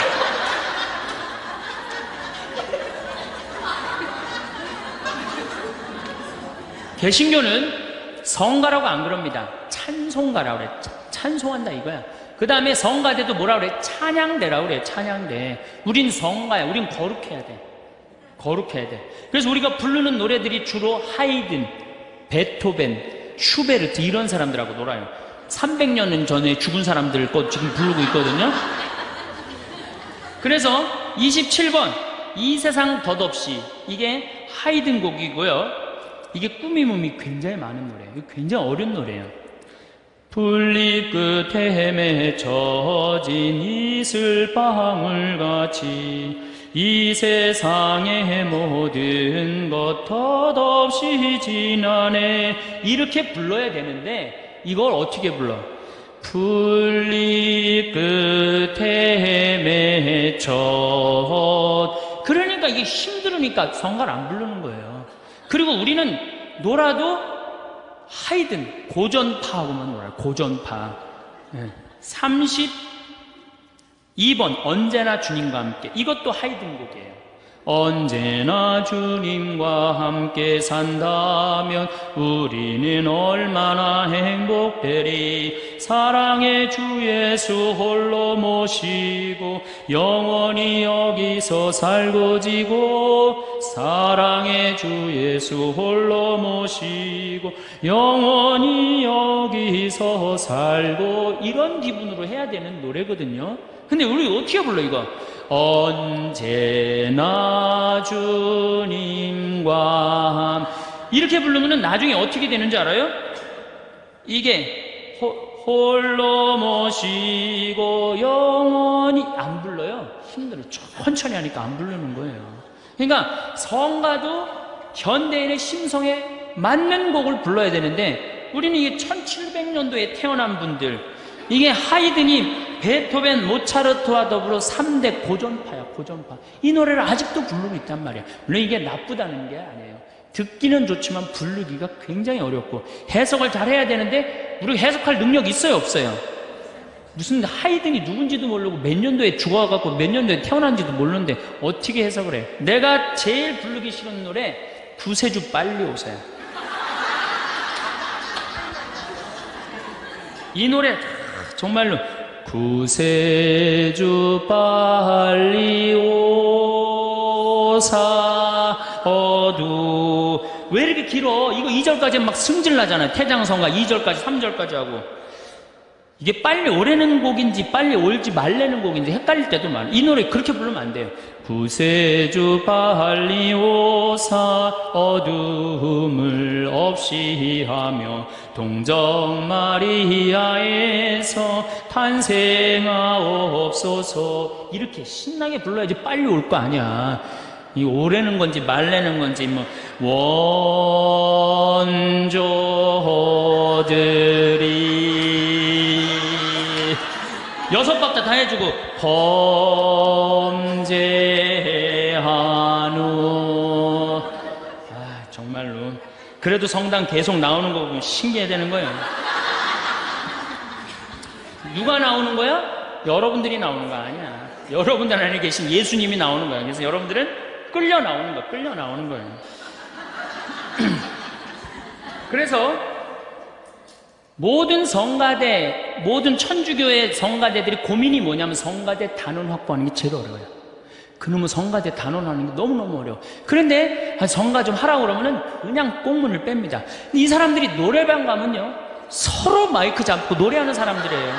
개신교는 성가라고 안 그럽니다. 찬송가라고 그래. 찬송한다 이거야. 그 다음에 성가대도 뭐라 그래? 찬양대라고 그래. 찬양대. 우린 성가야. 우린 거룩해야 돼. 거룩해야 돼. 그래서 우리가 부르는 노래들이 주로 하이든, 베토벤, 슈베르트 이런 사람들하고 놀아요. 300년 전에 죽은 사람들 거 지금 부르고 있거든요. 그래서 27번 이 세상 덧없이 이게 하이든 곡이고요. 이게 꾸밈음이 굉장히 많은 노래예요. 굉장히 어려운 노래예요. 풀잎 끝에 맺혀진 이슬방울같이 이 세상의 모든 것 덧없이 지나네. 이렇게 불러야 되는데 이걸 어떻게 불러? 풀잎 끝에 맺혀. 그러니까 이게 힘들으니까 성가를 안 부르는 거예요. 그리고 우리는 놀아도 하이든 고전파하고만 놀아요. 고전파. 32번 언제나 주님과 함께. 이것도 하이든 곡이에요. 언제나 주님과 함께 산다면 우리는 얼마나 행복되리. 사랑의 주 예수 홀로 모시고 영원히 여기서 살고 지고. 사랑의 주 예수 홀로 모시고 영원히 여기서 살고. 이런 기분으로 해야 되는 노래거든요. 근데 우리 어떻게 불러 이거? 언제나 주님과 이렇게 부르면 나중에 어떻게 되는지 알아요? 이게 홀로 모시고 영원히 안 불러요. 힘들어. 천천히 하니까 안 부르는 거예요. 그러니까 성가도 현대인의 심성에 맞는 곡을 불러야 되는데 우리는 이게 1700년도에 태어난 분들, 이게 하이든이 베토벤, 모차르트와 더불어 3대 고전파야, 고전파. 이 노래를 아직도 부르고 있단 말이야. 물론 이게 나쁘다는 게 아니에요. 듣기는 좋지만 부르기가 굉장히 어렵고 해석을 잘 해야 되는데 우리가 해석할 능력이 있어요, 없어요? 무슨 하이든이 누군지도 모르고 몇 년도에 죽어갖고 몇 년도에 태어난지도 모르는데 어떻게 해석을 해? 내가 제일 부르기 싫은 노래 구세주 빨리 오세요. 이 노래 정말로 구세주 빨리 오사 어두. 왜 이렇게 길어? 이거 2절까지 막 승질나잖아요. 태장성가 2절까지 3절까지 하고. 이게 빨리 오래는 곡인지 빨리 올지 말래는 곡인지 헷갈릴 때도 많아요. 이 노래 그렇게 부르면 안 돼요. 구세주 빨리 오사 어둠을 없이 하며 동정 마리아에서 탄생하옵소서. 이렇게 신나게 불러야지 빨리 올 거 아니야. 이 오래는 건지 말래는 건지 뭐 원조들이 6박자 다 해주고 범죄하노. 정말로 그래도 성당 계속 나오는 거 보면 신기해 되는 거예요. 누가 나오는 거야? 여러분들이 나오는 거 아니야. 여러분들 안에 계신 예수님이 나오는 거야. 그래서 여러분들은 끌려 나오는 거야. 끌려 나오는 거예요. 그래서 모든 성가대, 모든 천주교의 성가대들이 고민이 뭐냐면 성가대 단원 확보하는 게 제일 어려워요. 그놈의 성가대 단원하는 게 너무너무 어려워. 그런데 성가 좀 하라고 그러면은 그냥 꽁문을 뺍니다. 이 사람들이 노래방 가면요, 서로 마이크 잡고 노래하는 사람들이에요.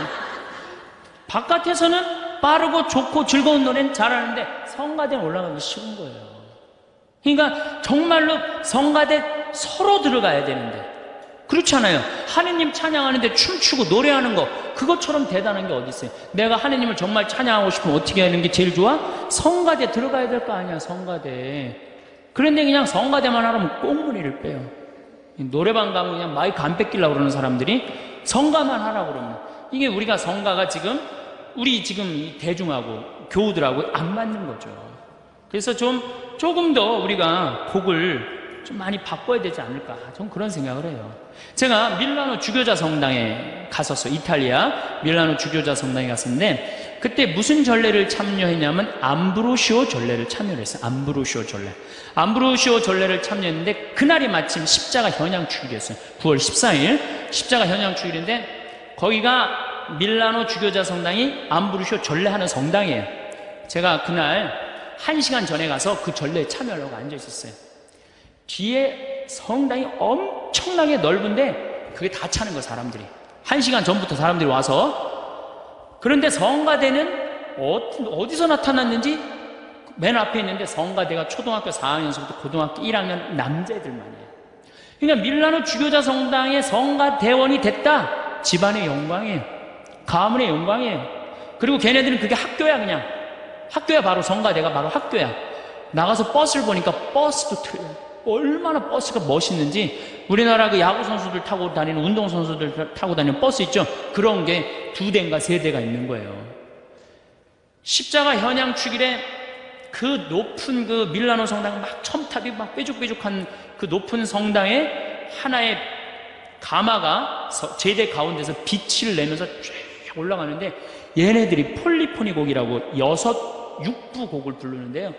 바깥에서는 빠르고 좋고 즐거운 노래는 잘하는데 성가대에 올라가기 쉬운 거예요. 그러니까 정말로 성가대 서로 들어가야 되는데 그렇지 않아요. 하느님 찬양하는데 춤추고 노래하는 거 그것처럼 대단한 게 어디 있어요. 내가 하느님을 정말 찬양하고 싶으면 어떻게 하는 게 제일 좋아? 성가대 들어가야 될 거 아니야. 성가대. 그런데 그냥 성가대만 하라면 꽁무니를 빼요. 노래방 가면 그냥 마이크 안 뺏기려고 그러는 사람들이 성가만 하라고 그러면 이게 우리가 성가가 지금 우리 지금 이 대중하고 교우들하고 안 맞는 거죠. 그래서 조금 더 우리가 곡을 좀 많이 바꿔야 되지 않을까. 전 그런 생각을 해요. 제가 밀라노 주교자 성당에 갔었어요. 이탈리아 밀라노 주교자 성당에 갔었는데 그때 무슨 전례를 참여했냐면 암브로시오 전례를 참여를 했어요. 암브로시오 전례. 암브로시오 전례를 참여했는데 그날이 마침 십자가 현양축일이었어요. 9월 14일 십자가 현양축일인데 거기가 밀라노 주교자 성당이 암브로시오 전례하는 성당이에요. 제가 그날 1시간 전에 가서 그 전례에 참여하려고 앉아 있었어요. 뒤에 성당이 엄청나게 넓은데 그게 다 차는 거예요. 사람들이 1시간 전부터 사람들이 와서. 그런데 성가대는 어디서 나타났는지 맨 앞에 있는데 성가대가 초등학교 4학년서부터 고등학교 1학년 남자애들만이에요. 그러니까 밀라노 주교자 성당의 성가대원이 됐다. 집안의 영광이에요. 가문의 영광이에요. 그리고 걔네들은 그게 학교야. 그냥 학교야. 바로 성가대가 바로 학교야. 나가서 버스를 보니까 버스도 틀려요. 얼마나 버스가 멋있는지. 우리나라 그 야구 선수들 타고 다니는 운동 선수들 타고 다니는 버스 있죠. 그런 게 2대인가 3대가 있는 거예요. 십자가 현양축일에 그 높은 그 밀라노 성당 막 첨탑이 막 뾰족뾰족한 그 높은 성당에 하나의 가마가 제대 가운데서 빛을 내면서 쫙 올라가는데 얘네들이 폴리포니 곡이라고 6부 곡을 부르는데요.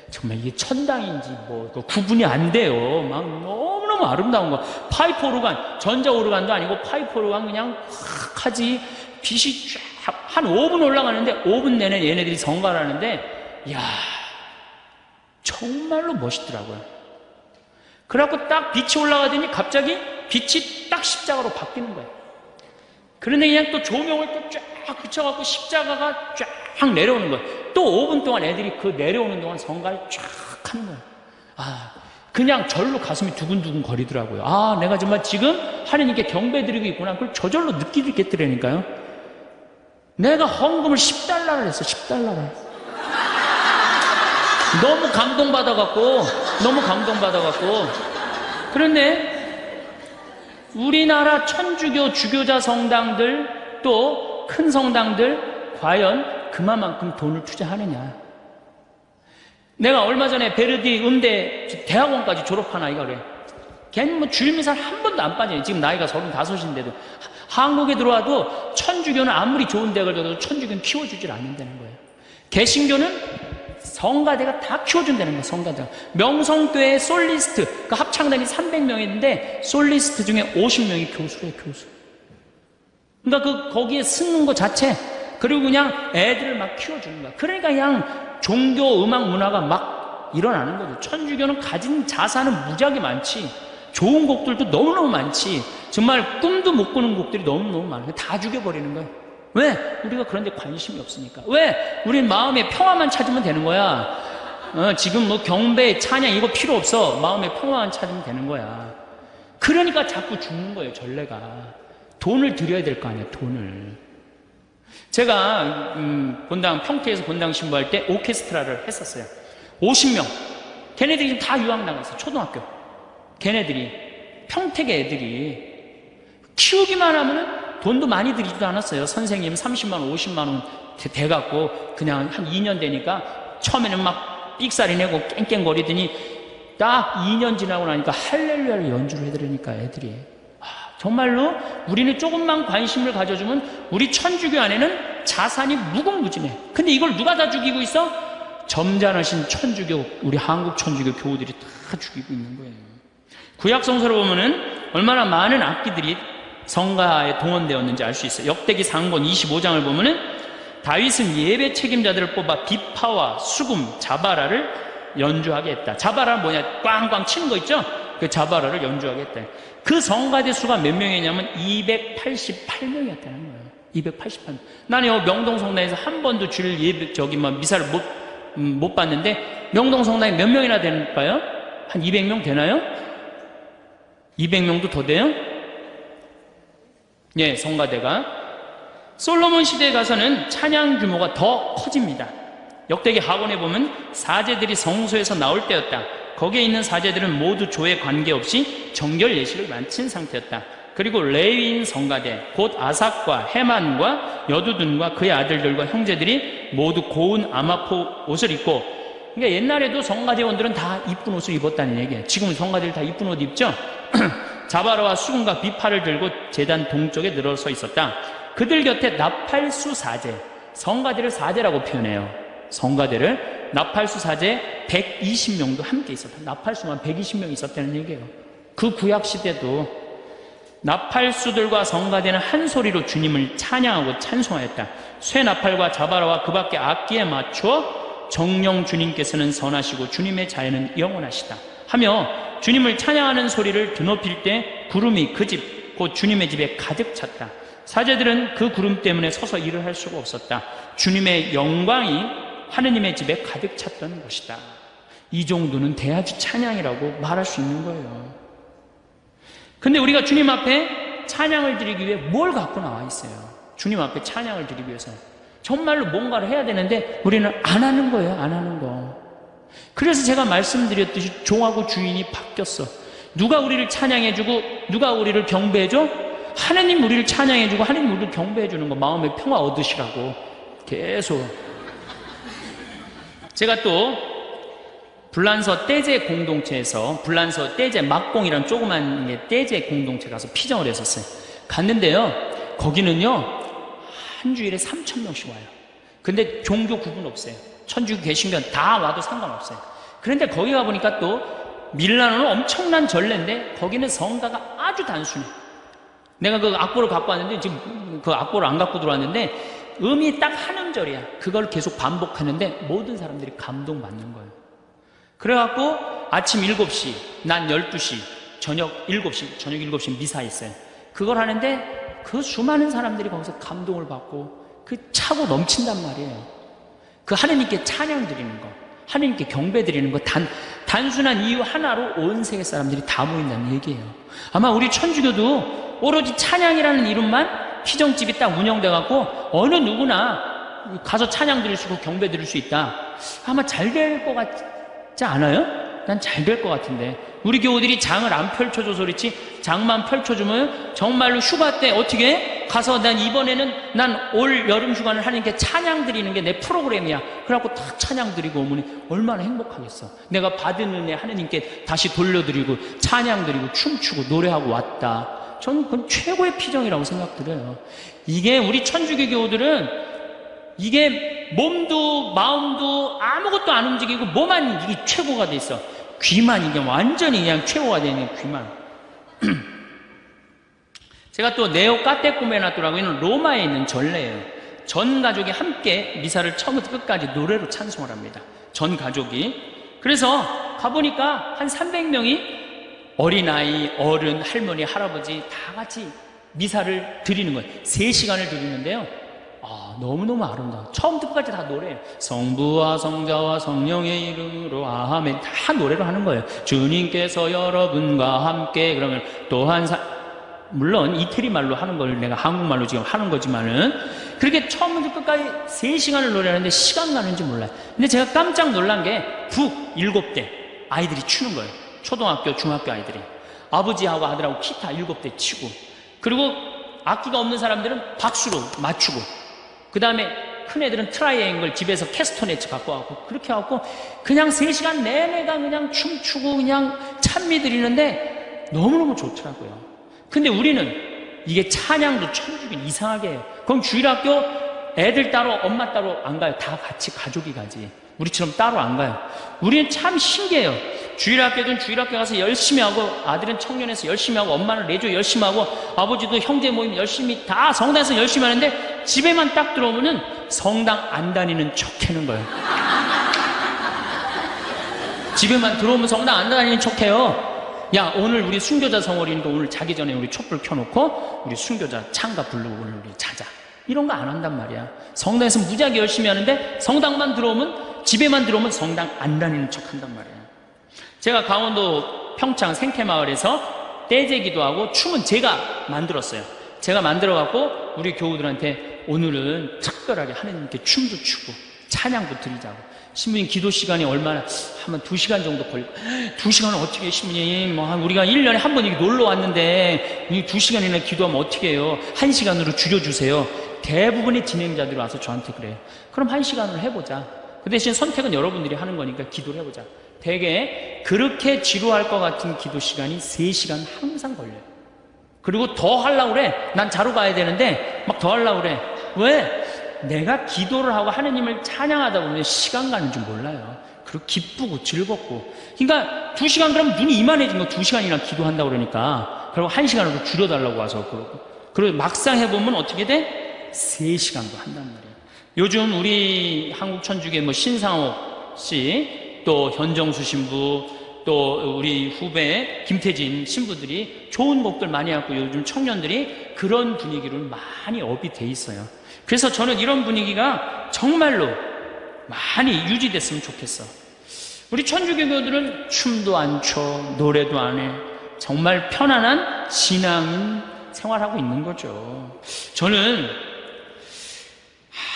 정말 이게 천당인지 뭐 구분이 안 돼요. 막 너무너무 아름다운 거. 파이프 오르간, 전자 오르간도 아니고 파이프 오르간 그냥 확 하지. 빛이 쫙 한 5분 올라가는데 5분 내내 얘네들이 성가를 하는데 이야 정말로 멋있더라고요. 그래갖고 딱 빛이 올라가더니 갑자기 빛이 딱 십자가로 바뀌는 거예요. 그런데 그냥 또 조명을 또 쫙 붙여갖고 십자가가 쫙 내려오는 거예요. 또 5분 동안 애들이 그 내려오는 동안 성가를 쫙 하는 거예요. 그냥 절로 가슴이 두근두근 거리더라고요. 내가 정말 지금 하느님께 경배드리고 있구나. 그걸 저절로 느끼겠더라니까요. 내가 헌금을 10달러를 했어. 10달러를. 너무 감동받아갖고. 그런데 우리나라 천주교 주교자 성당들 또 큰 성당들 과연 그만큼 돈을 투자하느냐. 내가 얼마 전에 베르디 음대 대학원까지 졸업한 아이가 그래. 걔는 뭐 주일미사를 한 번도 안 빠져요. 지금 나이가 35인데도. 한국에 들어와도 천주교는 아무리 좋은 대학을 가도 천주교는 키워주질 않는다는 거예요. 개신교는 성가대가 다 키워준다는 거예요. 성가대가. 명성교회 솔리스트, 그 합창단이 300명인데 솔리스트 중에 50명이 교수래요. 교수. 그러니까 거기에 쓰는 거 자체, 그리고 그냥 애들을 막 키워주는 거야. 그러니까 그냥 종교, 음악, 문화가 막 일어나는 거죠. 천주교는 가진 자산은 무지하게 많지. 좋은 곡들도 너무너무 많지. 정말 꿈도 못 꾸는 곡들이 너무너무 많아요. 다 죽여버리는 거예요. 왜? 우리가 그런 데 관심이 없으니까. 왜? 우린 마음의 평화만 찾으면 되는 거야. 지금 뭐 경배, 찬양 이거 필요 없어. 마음의 평화만 찾으면 되는 거야. 그러니까 자꾸 죽는 거예요. 전례가. 돈을 들여야 될 거 아니에요. 돈을. 제가 평택에서 본당 신부할 때 오케스트라를 했었어요. 50명. 걔네들이 지금 다 유학 나갔어요. 초등학교. 걔네들이 평택의 애들이 키우기만 하면은 돈도 많이 들이지도 않았어요. 선생님 30만 원, 50만 원 돼갖고 그냥 한 2년 되니까 처음에는 막 삑사리 내고 깽깽거리더니 딱 2년 지나고 나니까 할렐루야를 연주를 해드리니까 애들이 정말로 우리는 조금만 관심을 가져주면 우리 천주교 안에는 자산이 무궁무진해. 근데 이걸 누가 다 죽이고 있어? 점잖으신 천주교, 우리 한국 천주교 교우들이 다 죽이고 있는 거예요. 구약 성서를 보면은 얼마나 많은 악기들이 성가에 동원되었는지 알 수 있어요. 역대기 상권 25장을 보면은 다윗은 예배 책임자들을 뽑아 비파와 수금, 자바라를 연주하게 했다. 자바라는 뭐냐? 꽝꽝 치는 거 있죠? 그 자바라를 연주하게 했다. 그 성가대 수가 몇 명이냐면 288명이었다는 거예요. 288명. 나는 명동 성당에서 한 번도 주일 예배, 미사를 못 봤는데, 명동 성당에 몇 명이나 될까요? 한 200명 되나요? 200명도 더 돼요? 예, 성가대가. 솔로몬 시대에 가서는 찬양 규모가 더 커집니다. 역대기 하곤에 보면 사제들이 성소에서 나올 때였다. 거기에 있는 사제들은 모두 조에 관계없이 정결 예식을 마친 상태였다. 그리고 레위인 성가대, 곧 아삭과 헤만과 여두둔과 그의 아들들과 형제들이 모두 고운 아마포 옷을 입고, 그러니까 옛날에도 성가대원들은 다 이쁜 옷을 입었다는 얘기예요. 지금은 성가대들 다 이쁜 옷 입죠? 자바라와 수금과 비파를 들고 제단 동쪽에 늘어서 있었다. 그들 곁에 나팔수 사제, 성가대를 사제라고 표현해요. 성가대를 나팔수 사제 120명도 함께 있었다. 나팔수만 120명 있었다는 얘기예요. 그 구약 시대도 나팔수들과 성가대는 한 소리로 주님을 찬양하고 찬송하였다. 쇠 나팔과 자바라와 그 밖에 악기에 맞추어 정령 주님께서는 선하시고 주님의 자애는 영원하시다 하며 주님을 찬양하는 소리를 드높일 때 구름이 그 집, 곧 주님의 집에 가득 찼다. 사제들은 그 구름 때문에 서서 일을 할 수가 없었다. 주님의 영광이 하느님의 집에 가득 찼던 것이다. 이 정도는 대아주 찬양이라고 말할 수 있는 거예요. 근데 우리가 주님 앞에 찬양을 드리기 위해 뭘 갖고 나와 있어요? 주님 앞에 찬양을 드리기 위해서 정말로 뭔가를 해야 되는데 우리는 안 하는 거예요. 안 하는 거. 그래서 제가 말씀드렸듯이 종하고 주인이 바뀌었어. 누가 우리를 찬양해주고 누가 우리를 경배해줘? 하나님 우리를 찬양해주고 하나님 우리를 경배해주는 거, 마음의 평화 얻으시라고 계속. 제가 또 불란서 떼제 공동체에서, 불란서 떼제 막공이라는 조그만 떼제 공동체 가서 피정을 했었어요. 갔는데요, 거기는요 한 주일에 3,000명씩 와요. 근데 종교 구분 없어요. 천주교 계시면 다 와도 상관없어요. 그런데 거기 가보니까 또 밀라노는 엄청난 전례인데 거기는 성가가 아주 단순해. 내가 그 악보를 갖고 왔는데, 지금 그 악보를 안 갖고 들어왔는데 음이 딱 한 음절이야. 그걸 계속 반복하는데 모든 사람들이 감동받는 거예요. 그래갖고 아침 7시, 난 12시, 저녁 7시 미사 있어요. 그걸 하는데 그 수많은 사람들이 거기서 감동을 받고 그 차고 넘친단 말이에요. 그 하느님께 찬양 드리는 거, 하느님께 경배 드리는 거, 단순한 이유 하나로 온 세계 사람들이 다 모인다는 얘기예요. 아마 우리 천주교도 오로지 찬양이라는 이름만 피정집이 딱 운영돼 갖고 어느 누구나 가서 찬양 드릴 수 있고 경배 드릴 수 있다. 아마 잘 될 것 같지 않아요? 난 잘 될 것 같은데. 우리 교우들이 장을 안 펼쳐줘서 그렇지, 장만 펼쳐주면 정말로 휴가 때 어떻게 가서 난 이번에는 난 올 여름 휴가는 하나님께 찬양 드리는 게 내 프로그램이야. 그래갖고 딱 찬양 드리고 오면 얼마나 행복하겠어. 내가 받은 은혜 하나님께 다시 돌려드리고 찬양 드리고 춤추고 노래하고 왔다. 저는 그건 최고의 피정이라고 생각들어요. 이게 우리 천주교 교우들은 이게 몸도 마음도 아무것도 안 움직이고 뭐만 이게 최고가 돼 있어. 귀만 이게 완전히 그냥 최고가 되는 귀만. 제가 또 네오 까테꾸메나토라고 있는 로마에 있는 전례예요. 전 가족이 함께 미사를 처음부터 끝까지 노래로 찬송을 합니다. 전 가족이. 그래서 가보니까 한 300명이 어린아이, 어른, 할머니, 할아버지 다 같이 미사를 드리는 거예요. 3시간을 드리는데요, 너무너무 아름다워. 처음부터 끝까지 다 노래예요. 성부와 성자와 성령의 이름으로 아멘. 다 노래로 하는 거예요. 주님께서 여러분과 함께. 그러면 또한 물론 이태리 말로 하는 걸 내가 한국말로 지금 하는 거지만은 그렇게 처음부터 끝까지 3시간을 노래하는데 시간 가는지 몰라요. 근데 제가 깜짝 놀란 게 북 7대 아이들이 추는 거예요. 초등학교, 중학교 아이들이. 아버지하고 아들하고 기타 7대 치고, 그리고 악기가 없는 사람들은 박수로 맞추고, 그 다음에 큰 애들은 트라이앵글 집에서 캐스터네츠 갖고 와갖고 그렇게 해갖고 그냥 3시간 내내가 그냥 춤추고 그냥 찬미 드리는데 너무너무 좋더라고요. 근데 우리는 이게 찬양도 천주교 이상하게 해요. 그럼 주일학교 애들 따로 엄마 따로 안 가요. 다 같이 가족이 가지. 우리처럼 따로 안 가요. 우리는 참 신기해요. 주일학교든 주일학교 가서 열심히 하고, 아들은 청년에서 열심히 하고, 엄마는 내조 열심히 하고, 아버지도 형제 모임 열심히 다 성당에서 열심히 하는데 집에만 딱 들어오면은 성당 안 다니는 척 하는 거예요. 집에만 들어오면 성당 안 다니는 척 해요. 야, 오늘 우리 순교자 성월이니까 오늘 자기 전에 우리 촛불 켜놓고 우리 순교자 찬가 부르고 오늘 우리 자자. 이런 거 안 한단 말이야. 성당에서 무지하게 열심히 하는데 성당만 들어오면, 집에만 들어오면 성당 안 다니는 척 한단 말이야. 제가 강원도 평창 생태마을에서 떼제기도 하고 춤은 제가 만들었어요. 제가 만들어갖고 우리 교우들한테 오늘은 특별하게 하느님께 춤도 추고 찬양도 드리자고. 신부님 기도 시간이 얼마나 하면 2시간 정도 걸리고, 2시간은 어떻게 해, 신부님? 뭐 우리가 1년에 한 번 이렇게 놀러 왔는데 2시간이나 기도하면 어떻게 해요? 1시간으로 줄여주세요. 대부분의 진행자들이 와서 저한테 그래요. 그럼 1시간으로 해보자. 그 대신 선택은 여러분들이 하는 거니까 기도를 해보자. 되게 그렇게 지루할 것 같은 기도 시간이 3시간 항상 걸려요. 그리고 더 하려고 그래. 난 자러 가야 되는데 막 더 하려고 그래. 왜? 내가 기도를 하고 하느님을 찬양하다 보면 시간 가는 줄 몰라요. 그리고 기쁘고 즐겁고. 그러니까 2시간 그러면 눈이 이만해진 거. 2시간이나 기도한다고 그러니까. 그리고 1시간으로 줄여달라고 와서 그러고. 그리고 막상 해보면 어떻게 돼? 3시간도 한단 말이에요. 요즘 우리 한국 천주교 뭐 신상옥 씨, 또 현정수 신부, 또 우리 후배 김태진 신부들이 좋은 곡들 많이 하고 요즘 청년들이 그런 분위기로 많이 업이 돼 있어요. 그래서 저는 이런 분위기가 정말로 많이 유지됐으면 좋겠어. 우리 천주교교들은 춤도 안 춰, 노래도 안 해. 정말 편안한 신앙인 생활하고 있는 거죠. 저는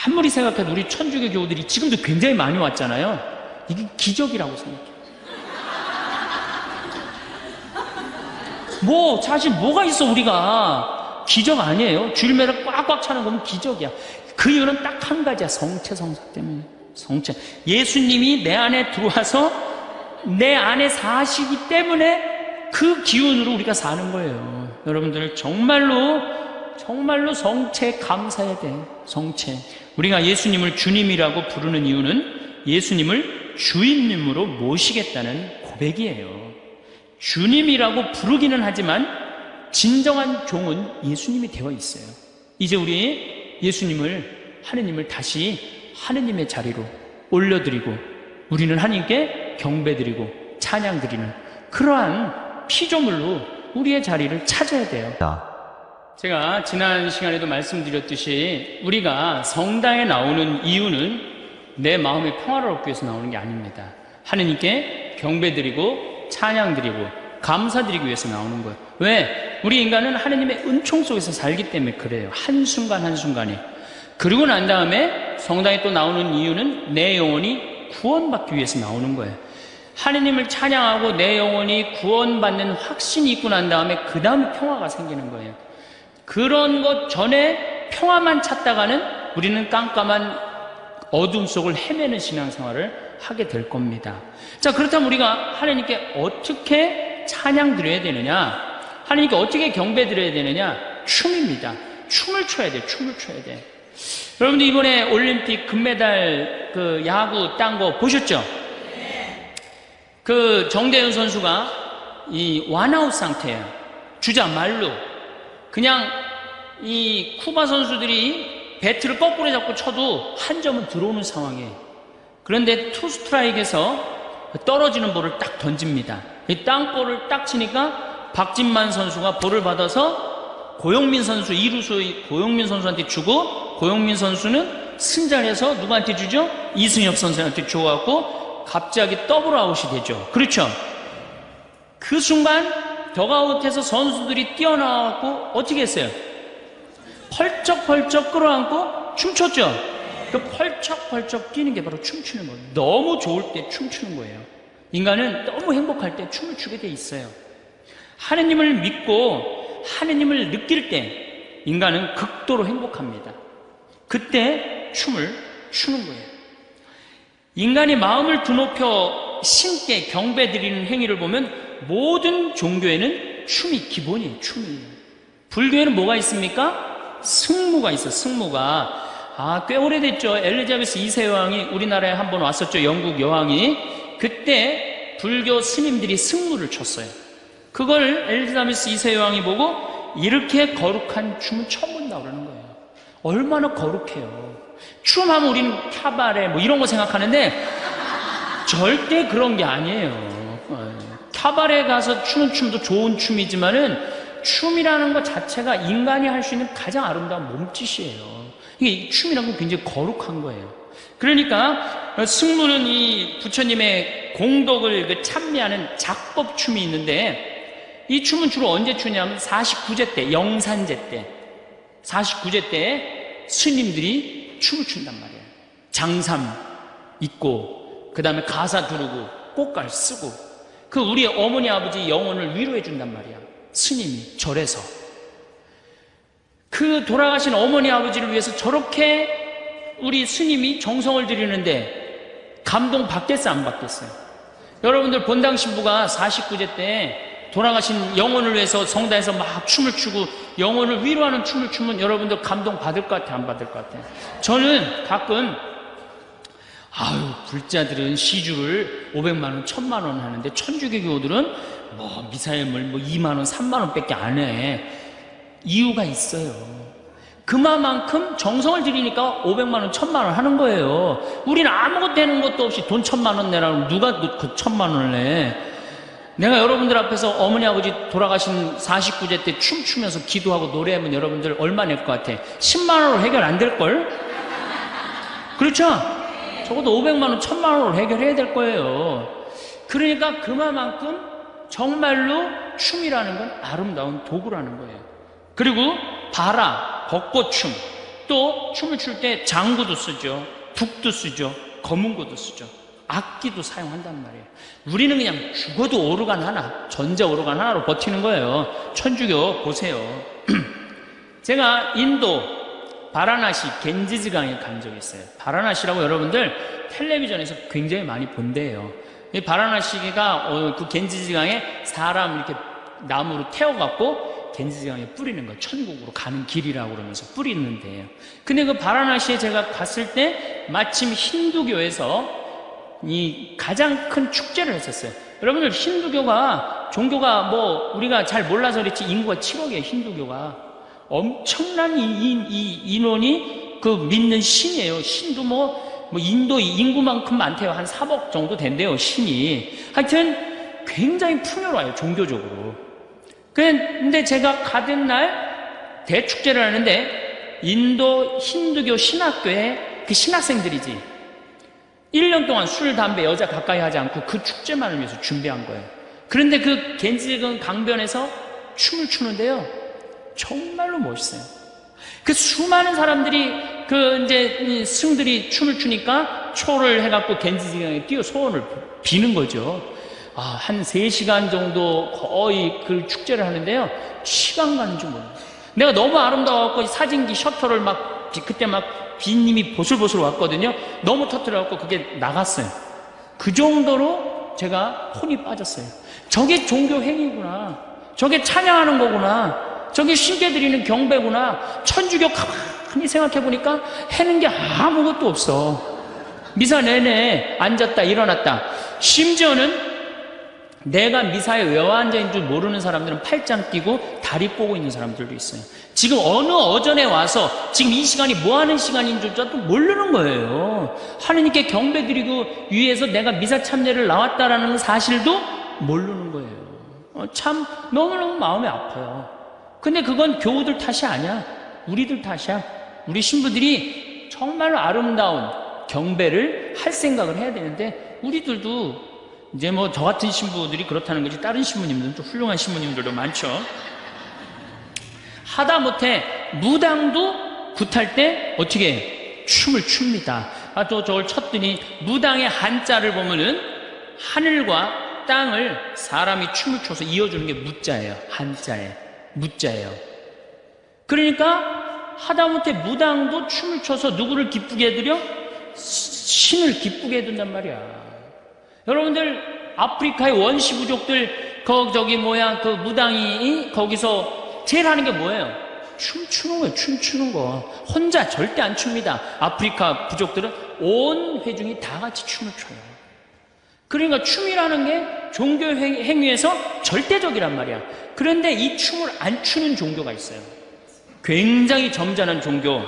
아무리 생각해도 우리 천주교 교우들이 지금도 굉장히 많이 왔잖아요. 이게 기적이라고 생각해요. 뭐 사실 뭐가 있어. 우리가 기적 아니에요. 주일매를 꽉꽉 차는 거면 기적이야. 그 이유는 딱 한 가지야. 성체 때문에. 성체. 예수님이 내 안에 들어와서 내 안에 사시기 때문에 그 기운으로 우리가 사는 거예요. 여러분들 정말로 성체 감사해야 돼. 성체. 우리가 예수님을 주님이라고 부르는 이유는 예수님을 주인님으로 모시겠다는 고백이에요. 주님이라고 부르기는 하지만 진정한 종은 예수님이 되어 있어요. 이제 우리 예수님을, 하느님을 다시 하느님의 자리로 올려드리고 우리는 하나님께 경배드리고 찬양드리는 그러한 피조물로 우리의 자리를 찾아야 돼요. 제가 지난 시간에도 말씀드렸듯이 우리가 성당에 나오는 이유는 내 마음이 평화롭기 위해서 나오는 게 아닙니다. 하느님께 경배드리고 찬양드리고 감사드리기 위해서 나오는 거예요. 왜? 우리 인간은 하느님의 은총 속에서 살기 때문에 그래요. 한순간 한순간에. 그러고 난 다음에 성당에 또 나오는 이유는 내 영혼이 구원받기 위해서 나오는 거예요. 하느님을 찬양하고 내 영혼이 구원받는 확신이 있고 난 다음에 그 다음에 평화가 생기는 거예요. 그런 것 전에 평화만 찾다가는 우리는 깜깜한 어둠 속을 헤매는 신앙생활을 하게 될 겁니다. 자, 그렇다면 우리가 하나님께 어떻게 찬양 드려야 되느냐? 하나님께 어떻게 경배 드려야 되느냐? 춤입니다. 춤을 춰야 돼. 춤을 춰야 돼. 여러분들 이번에 올림픽 금메달 그 야구 딴 거 보셨죠? 그 정대현 선수가 이 완아웃 상태예요. 주자 말루. 그냥 이 쿠바 선수들이 배트를 거꾸로 잡고 쳐도 한 점은 들어오는 상황이에요. 그런데 투 스트라이크에서 떨어지는 볼을 딱 던집니다. 이 땅볼을 딱 치니까 박진만 선수가 볼을 받아서 고영민 선수, 2루수 고영민 선수한테 주고, 고영민 선수는 승자해서 누구한테 주죠? 이승엽 선수한테 줘갖고 갑자기 더블 아웃이 되죠. 그렇죠? 그 순간 덕아웃에서 선수들이 뛰어나와갖고 어떻게 했어요? 펄쩍펄쩍 끌어안고 춤췄죠? 그 펄쩍펄쩍 뛰는 게 바로 춤추는 거예요. 너무 좋을 때 춤추는 거예요. 인간은 너무 행복할 때 춤을 추게 돼 있어요. 하느님을 믿고 하느님을 느낄 때 인간은 극도로 행복합니다. 그때 춤을 추는 거예요. 인간이 마음을 드높여 신께 경배드리는 행위를 보면 모든 종교에는 춤이 기본이에요. 춤이. 불교에는 뭐가 있습니까? 승무가 있어요. 승무가. 꽤 오래됐죠. 엘리자베스 2세 여왕이 우리나라에 한번 왔었죠. 영국 여왕이. 그때 불교 스님들이 승무를 췄어요. 그걸 엘리자베스 2세 여왕이 보고 이렇게 거룩한 춤은 처음 본다 그러는 거예요. 얼마나 거룩해요. 춤하면 우리는 캬바레 뭐 이런 거 생각하는데 절대 그런 게 아니에요. 캬바레 가서 추는 춤도 좋은 춤이지만은 춤이라는 것 자체가 인간이 할 수 있는 가장 아름다운 몸짓이에요. 이게 춤이라는 건 굉장히 거룩한 거예요. 그러니까 승무는 이 부처님의 공덕을 찬미하는 작법춤이 있는데 이 춤은 주로 언제 추냐면 49제 때, 영산제 때 49제 때 스님들이 춤을 춘단 말이에요. 장삼 입고 그 다음에 가사 두르고 꽃갈 쓰고 그 우리 어머니 아버지 영혼을 위로해 준단 말이야. 스님이 절에서 그 돌아가신 어머니 아버지를 위해서 저렇게 우리 스님이 정성을 들이는데 감동 받겠어 안 받겠어요? 여러분들 본당 신부가 49제 때 돌아가신 영혼을 위해서 성당에서 막 춤을 추고 영혼을 위로하는 춤을 추면 여러분들 감동 받을 것 같아 안 받을 것 같아? 저는 가끔 불자들은 시주를 500만 원, 1000만 원 하는데 천주교교들은 뭐 미사임을 뭐 2만 원, 3만 원 밖에 안 해. 이유가 있어요. 그만큼 정성을 들이니까 500만 원, 1000만 원 하는 거예요. 우리는 아무것도 되는 것도 없이 돈 1000만 원 내라면 누가 그 1000만 원을 내? 내가 여러분들 앞에서 어머니 아버지 돌아가신 49제 때 춤추면서 기도하고 노래하면 여러분들 얼마 낼 것 같아? 10만 원으로 해결 안 될걸? 그렇죠? 적어도 500만 원, 1000만 원으로 해결해야 될 거예요. 그러니까 그만큼 정말로 춤이라는 건 아름다운 도구라는 거예요. 그리고 바라, 벚꽃춤, 또 춤을 출 때 장구도 쓰죠. 북도 쓰죠. 검은고도 쓰죠. 악기도 사용한단 말이에요. 우리는 그냥 죽어도 오르간 하나, 전자 오르간 하나로 버티는 거예요. 천주교 보세요. 제가 인도 바라나시 겐지즈강에 간 적이 있어요. 바라나시라고 여러분들 텔레비전에서 굉장히 많이 본대요. 이 바라나시가 그 겐지즈강에 사람 이렇게 나무로 태워갖고 겐지즈강에 뿌리는 거, 천국으로 가는 길이라고 그러면서 뿌리는데요. 근데 그 바라나시에 제가 갔을 때 마침 힌두교에서 이 가장 큰 축제를 했었어요. 여러분들 힌두교가 종교가 뭐 우리가 잘 몰라서 그렇지 인구가 7억이에요. 힌두교가 엄청난 이 인원이 그 믿는 신이에요. 신도 뭐 인도 인구만큼 많대요. 한 3억 정도 된대요. 신이. 하여튼 굉장히 풍요로워요. 종교적으로. 근데 제가 가던 날 대축제를 하는데 인도 힌두교 신학교에 그 신학생들이지 1년 동안 술, 담배, 여자 가까이 하지 않고 그 축제만을 위해서 준비한 거예요. 그런데 그 겐지강 강변에서 춤을 추는데요. 정말로 멋있어요. 그 수많은 사람들이 그 이제 승들이 춤을 추니까 초를 해갖고 겐지강에 뛰어 소원을 비는 거죠. 한 3시간 정도 거의 그 축제를 하는데요. 시간 가는 줄 몰라요. 내가 너무 아름다워갖고 사진기 셔터를 그때 비님이 보슬보슬 왔거든요. 너무 터뜨려갖고 그게 나갔어요. 그 정도로 제가 혼이 빠졌어요. 저게 종교 행위구나. 저게 찬양하는 거구나. 저게 신께 드리는 경배구나. 천주교 가만히 생각해보니까 해는 게 아무것도 없어. 미사 내내 앉았다 일어났다. 심지어는 내가 미사에 왜 앉아있는 줄 모르는 사람들은 팔짱 끼고 다리 꼬고 있는 사람들도 있어요. 지금 어느 어전에 와서 지금 이 시간이 뭐 하는 시간인 줄도 모르는 거예요. 하느님께 경배드리고 위에서 내가 미사 참례를 나왔다라는 사실도 모르는 거예요. 참 너무너무 마음이 아파요. 근데 그건 교우들 탓이 아니야. 우리들 탓이야. 우리 신부들이 정말로 아름다운 경배를 할 생각을 해야 되는데 우리들도 이제 뭐 저 같은 신부들이 그렇다는 거지 다른 신부님들은 좀 훌륭한 신부님들도 많죠. 하다못해 무당도 굿할 때 어떻게 해? 춤을 춥니다. 또 저걸 쳤더니 무당의 한자를 보면은 하늘과 땅을 사람이 춤을 춰서 이어주는 게 무자예요. 한자에 무자예요. 그러니까 하다못해 무당도 춤을 춰서 누구를 기쁘게 해드려? 신을 기쁘게 해둔단 말이야. 여러분들 아프리카의 원시 부족들 그 무당이 거기서 제일 하는 게 뭐예요? 춤추는 거예요. 춤추는 거. 혼자 절대 안 춥니다. 아프리카 부족들은 온 회중이 다 같이 춤을 춰요. 그러니까 춤이라는 게 종교 행위에서 절대적이란 말이야. 그런데 이 춤을 안 추는 종교가 있어요. 굉장히 점잖은 종교.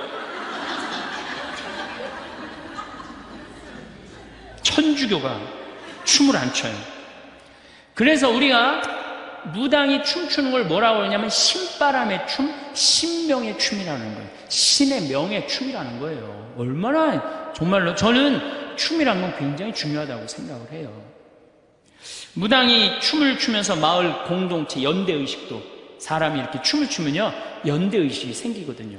천주교가 춤을 안 춰요. 그래서 우리가 무당이 춤추는 걸 뭐라고 그러냐면 신바람의 춤, 신명의 춤이라는 거예요. 신의 명의 춤이라는 거예요. 얼마나 정말로 저는 춤이란 건 굉장히 중요하다고 생각을 해요. 무당이 춤을 추면서 마을 공동체 연대의식도, 사람이 이렇게 춤을 추면요 연대의식이 생기거든요.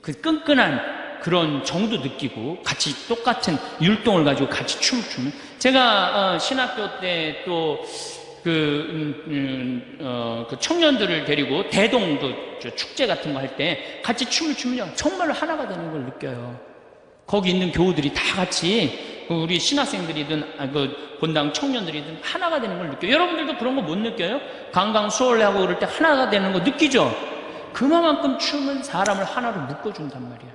그 끈끈한 그런 정도 느끼고 같이 똑같은 율동을 가지고 같이 춤을 추면, 제가 신학교 때 또 그 청년들을 데리고 대동 축제 같은 거 할 때 같이 춤을 추면요 정말로 하나가 되는 걸 느껴요. 거기 있는 교우들이 다 같이, 우리 신학생들이든 그 본당 청년들이든 하나가 되는 걸 느껴요. 여러분들도 그런 거 못 느껴요? 강강 수월하고 그럴 때 하나가 되는 거 느끼죠? 그만큼 춤은 사람을 하나로 묶어준단 말이야.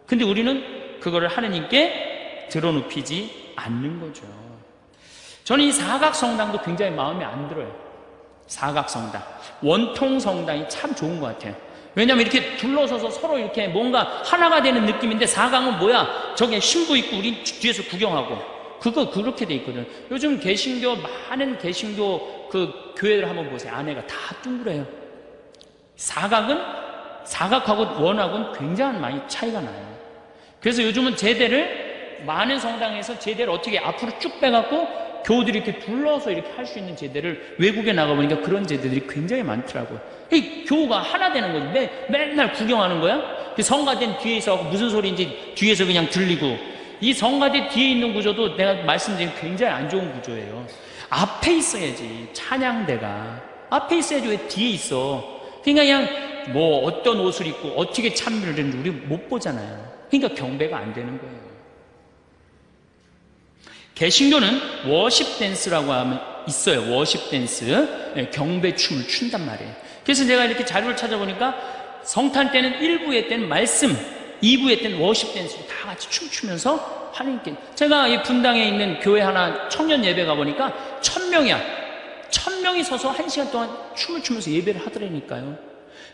근데 우리는 그거를 하느님께 드러눕히지 않는 거죠. 저는 이 사각성당도 굉장히 마음에 안 들어요. 사각성당, 원통성당이 참 좋은 것 같아요. 왜냐하면 이렇게 둘러서서 서로 이렇게 뭔가 하나가 되는 느낌인데, 사각은 뭐야? 저게 신부 있고 우린 뒤에서 구경하고, 그거 그렇게 돼 있거든. 요즘 개신교, 많은 개신교 그 교회들 한번 보세요. 안에가 다 둥그래요. 사각하고 원하고는 굉장히 많이 차이가 나요. 그래서 요즘은 제대를, 많은 성당에서 제대를 어떻게 앞으로 쭉 빼갖고 교우들이 이렇게 둘러서 이렇게 할 수 있는 제대를, 외국에 나가보니까 그런 제대들이 굉장히 많더라고요. 이 교우가 하나 되는 거지. 맨날 구경하는 거야? 성가대 뒤에 있어 무슨 소리인지 뒤에서 그냥 들리고, 이 성가대 뒤에 있는 구조도 내가 말씀드린 굉장히 안 좋은 구조예요. 앞에 있어야지. 찬양대가 앞에 있어야지. 왜 뒤에 있어? 그러니까 그냥 뭐 어떤 옷을 입고 어떻게 참여를 했는지 우리 못 보잖아요. 그러니까 경배가 안 되는 거예요. 개신교는 워십 댄스라고 하면 있어요. 워십 댄스, 경배 춤을 춘단 말이에요. 그래서 제가 이렇게 자료를 찾아보니까 성탄 때는 1부의 때는 말씀, 2부의 때는 워십 댄스로 다 같이 춤추면서 하나님께, 제가 이 분당에 있는 교회 하나 청년 예배 가보니까 1000명이야. 1000명이 서서 1시간 동안 춤을 추면서 예배를 하더라니까요.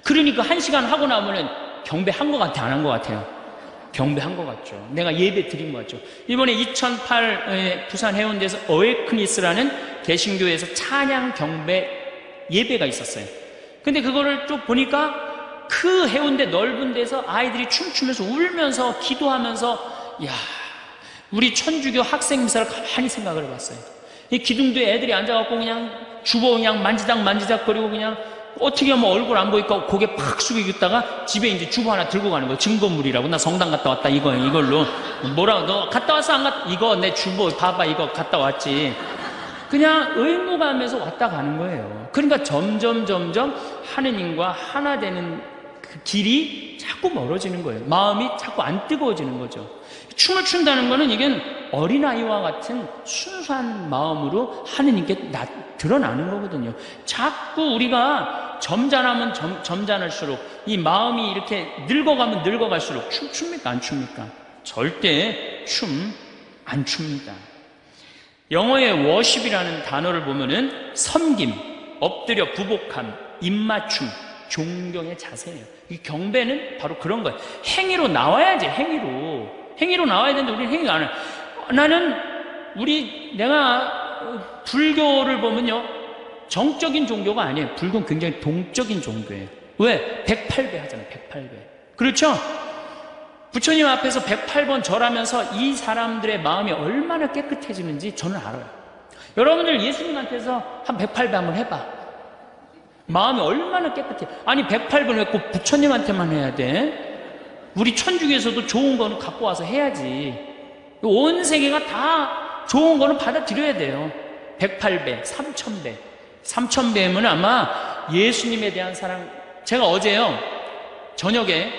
그러니까 1시간 하고 나면은 경배한 것 같아, 안 한 것 같아요? 경배한 것 같죠. 내가 예배 드린 것 같죠. 이번에 2008 부산 해운대에서 어웨크니스라는 개신교에서 찬양 경배 예배가 있었어요. 근데 그거를 쭉 보니까 그 해운대 넓은 데서 아이들이 춤추면서 울면서 기도하면서, 야, 우리 천주교 학생 미사를 가만히 생각을 해봤어요. 이 기둥도에 애들이 앉아갖고 그냥 주보 그냥 만지작거리고 그냥 어떻게 하면 얼굴 안 보이니까 고개 팍 숙이고 있다가 집에 이제 주보 하나 들고 가는 거예요. 증거물이라고. 나 성당 갔다 왔다, 이걸로. 뭐라고, 너 갔다 왔어, 안 갔다? 이거 내 주보 봐봐, 이거 갔다 왔지. 그냥 의무감에서 왔다 가는 거예요. 그러니까 점점 하느님과 하나 되는 그 길이 자꾸 멀어지는 거예요. 마음이 자꾸 안 뜨거워지는 거죠. 춤을 춘다는 거는 이게 어린아이와 같은 순수한 마음으로 하느님께 드러나는 거거든요. 자꾸 우리가 점잖으면 점잖을수록, 이 마음이 이렇게 늙어가면 늙어갈수록 춥니까 안 춥니까? 절대 안 춥니다. 영어의 워십이라는 단어를 보면은 섬김, 엎드려 부복함, 입맞춤, 존경의 자세예요. 이 경배는 바로 그런 거예요. 행위로 나와야지. 행위로 나와야 되는데 우리는 행위가 안 해요. 나는 내가 불교를 보면요, 정적인 종교가 아니에요. 불교는 굉장히 동적인 종교예요. 왜? 108배 하잖아요. 108배. 그렇죠? 부처님 앞에서 108번 절하면서 이 사람들의 마음이 얼마나 깨끗해지는지 저는 알아요. 여러분들 예수님한테서 한 108배 한번 해봐. 마음이 얼마나 깨끗해. 아니 108번 왜 꼭 부처님한테만 해야 돼? 우리 천주교에서도 좋은 거는 갖고 와서 해야지. 온 세계가 다 좋은 거는 받아들여야 돼요. 108배, 3000배. 3000배면 아마 예수님에 대한 사랑. 제가 어제요, 저녁에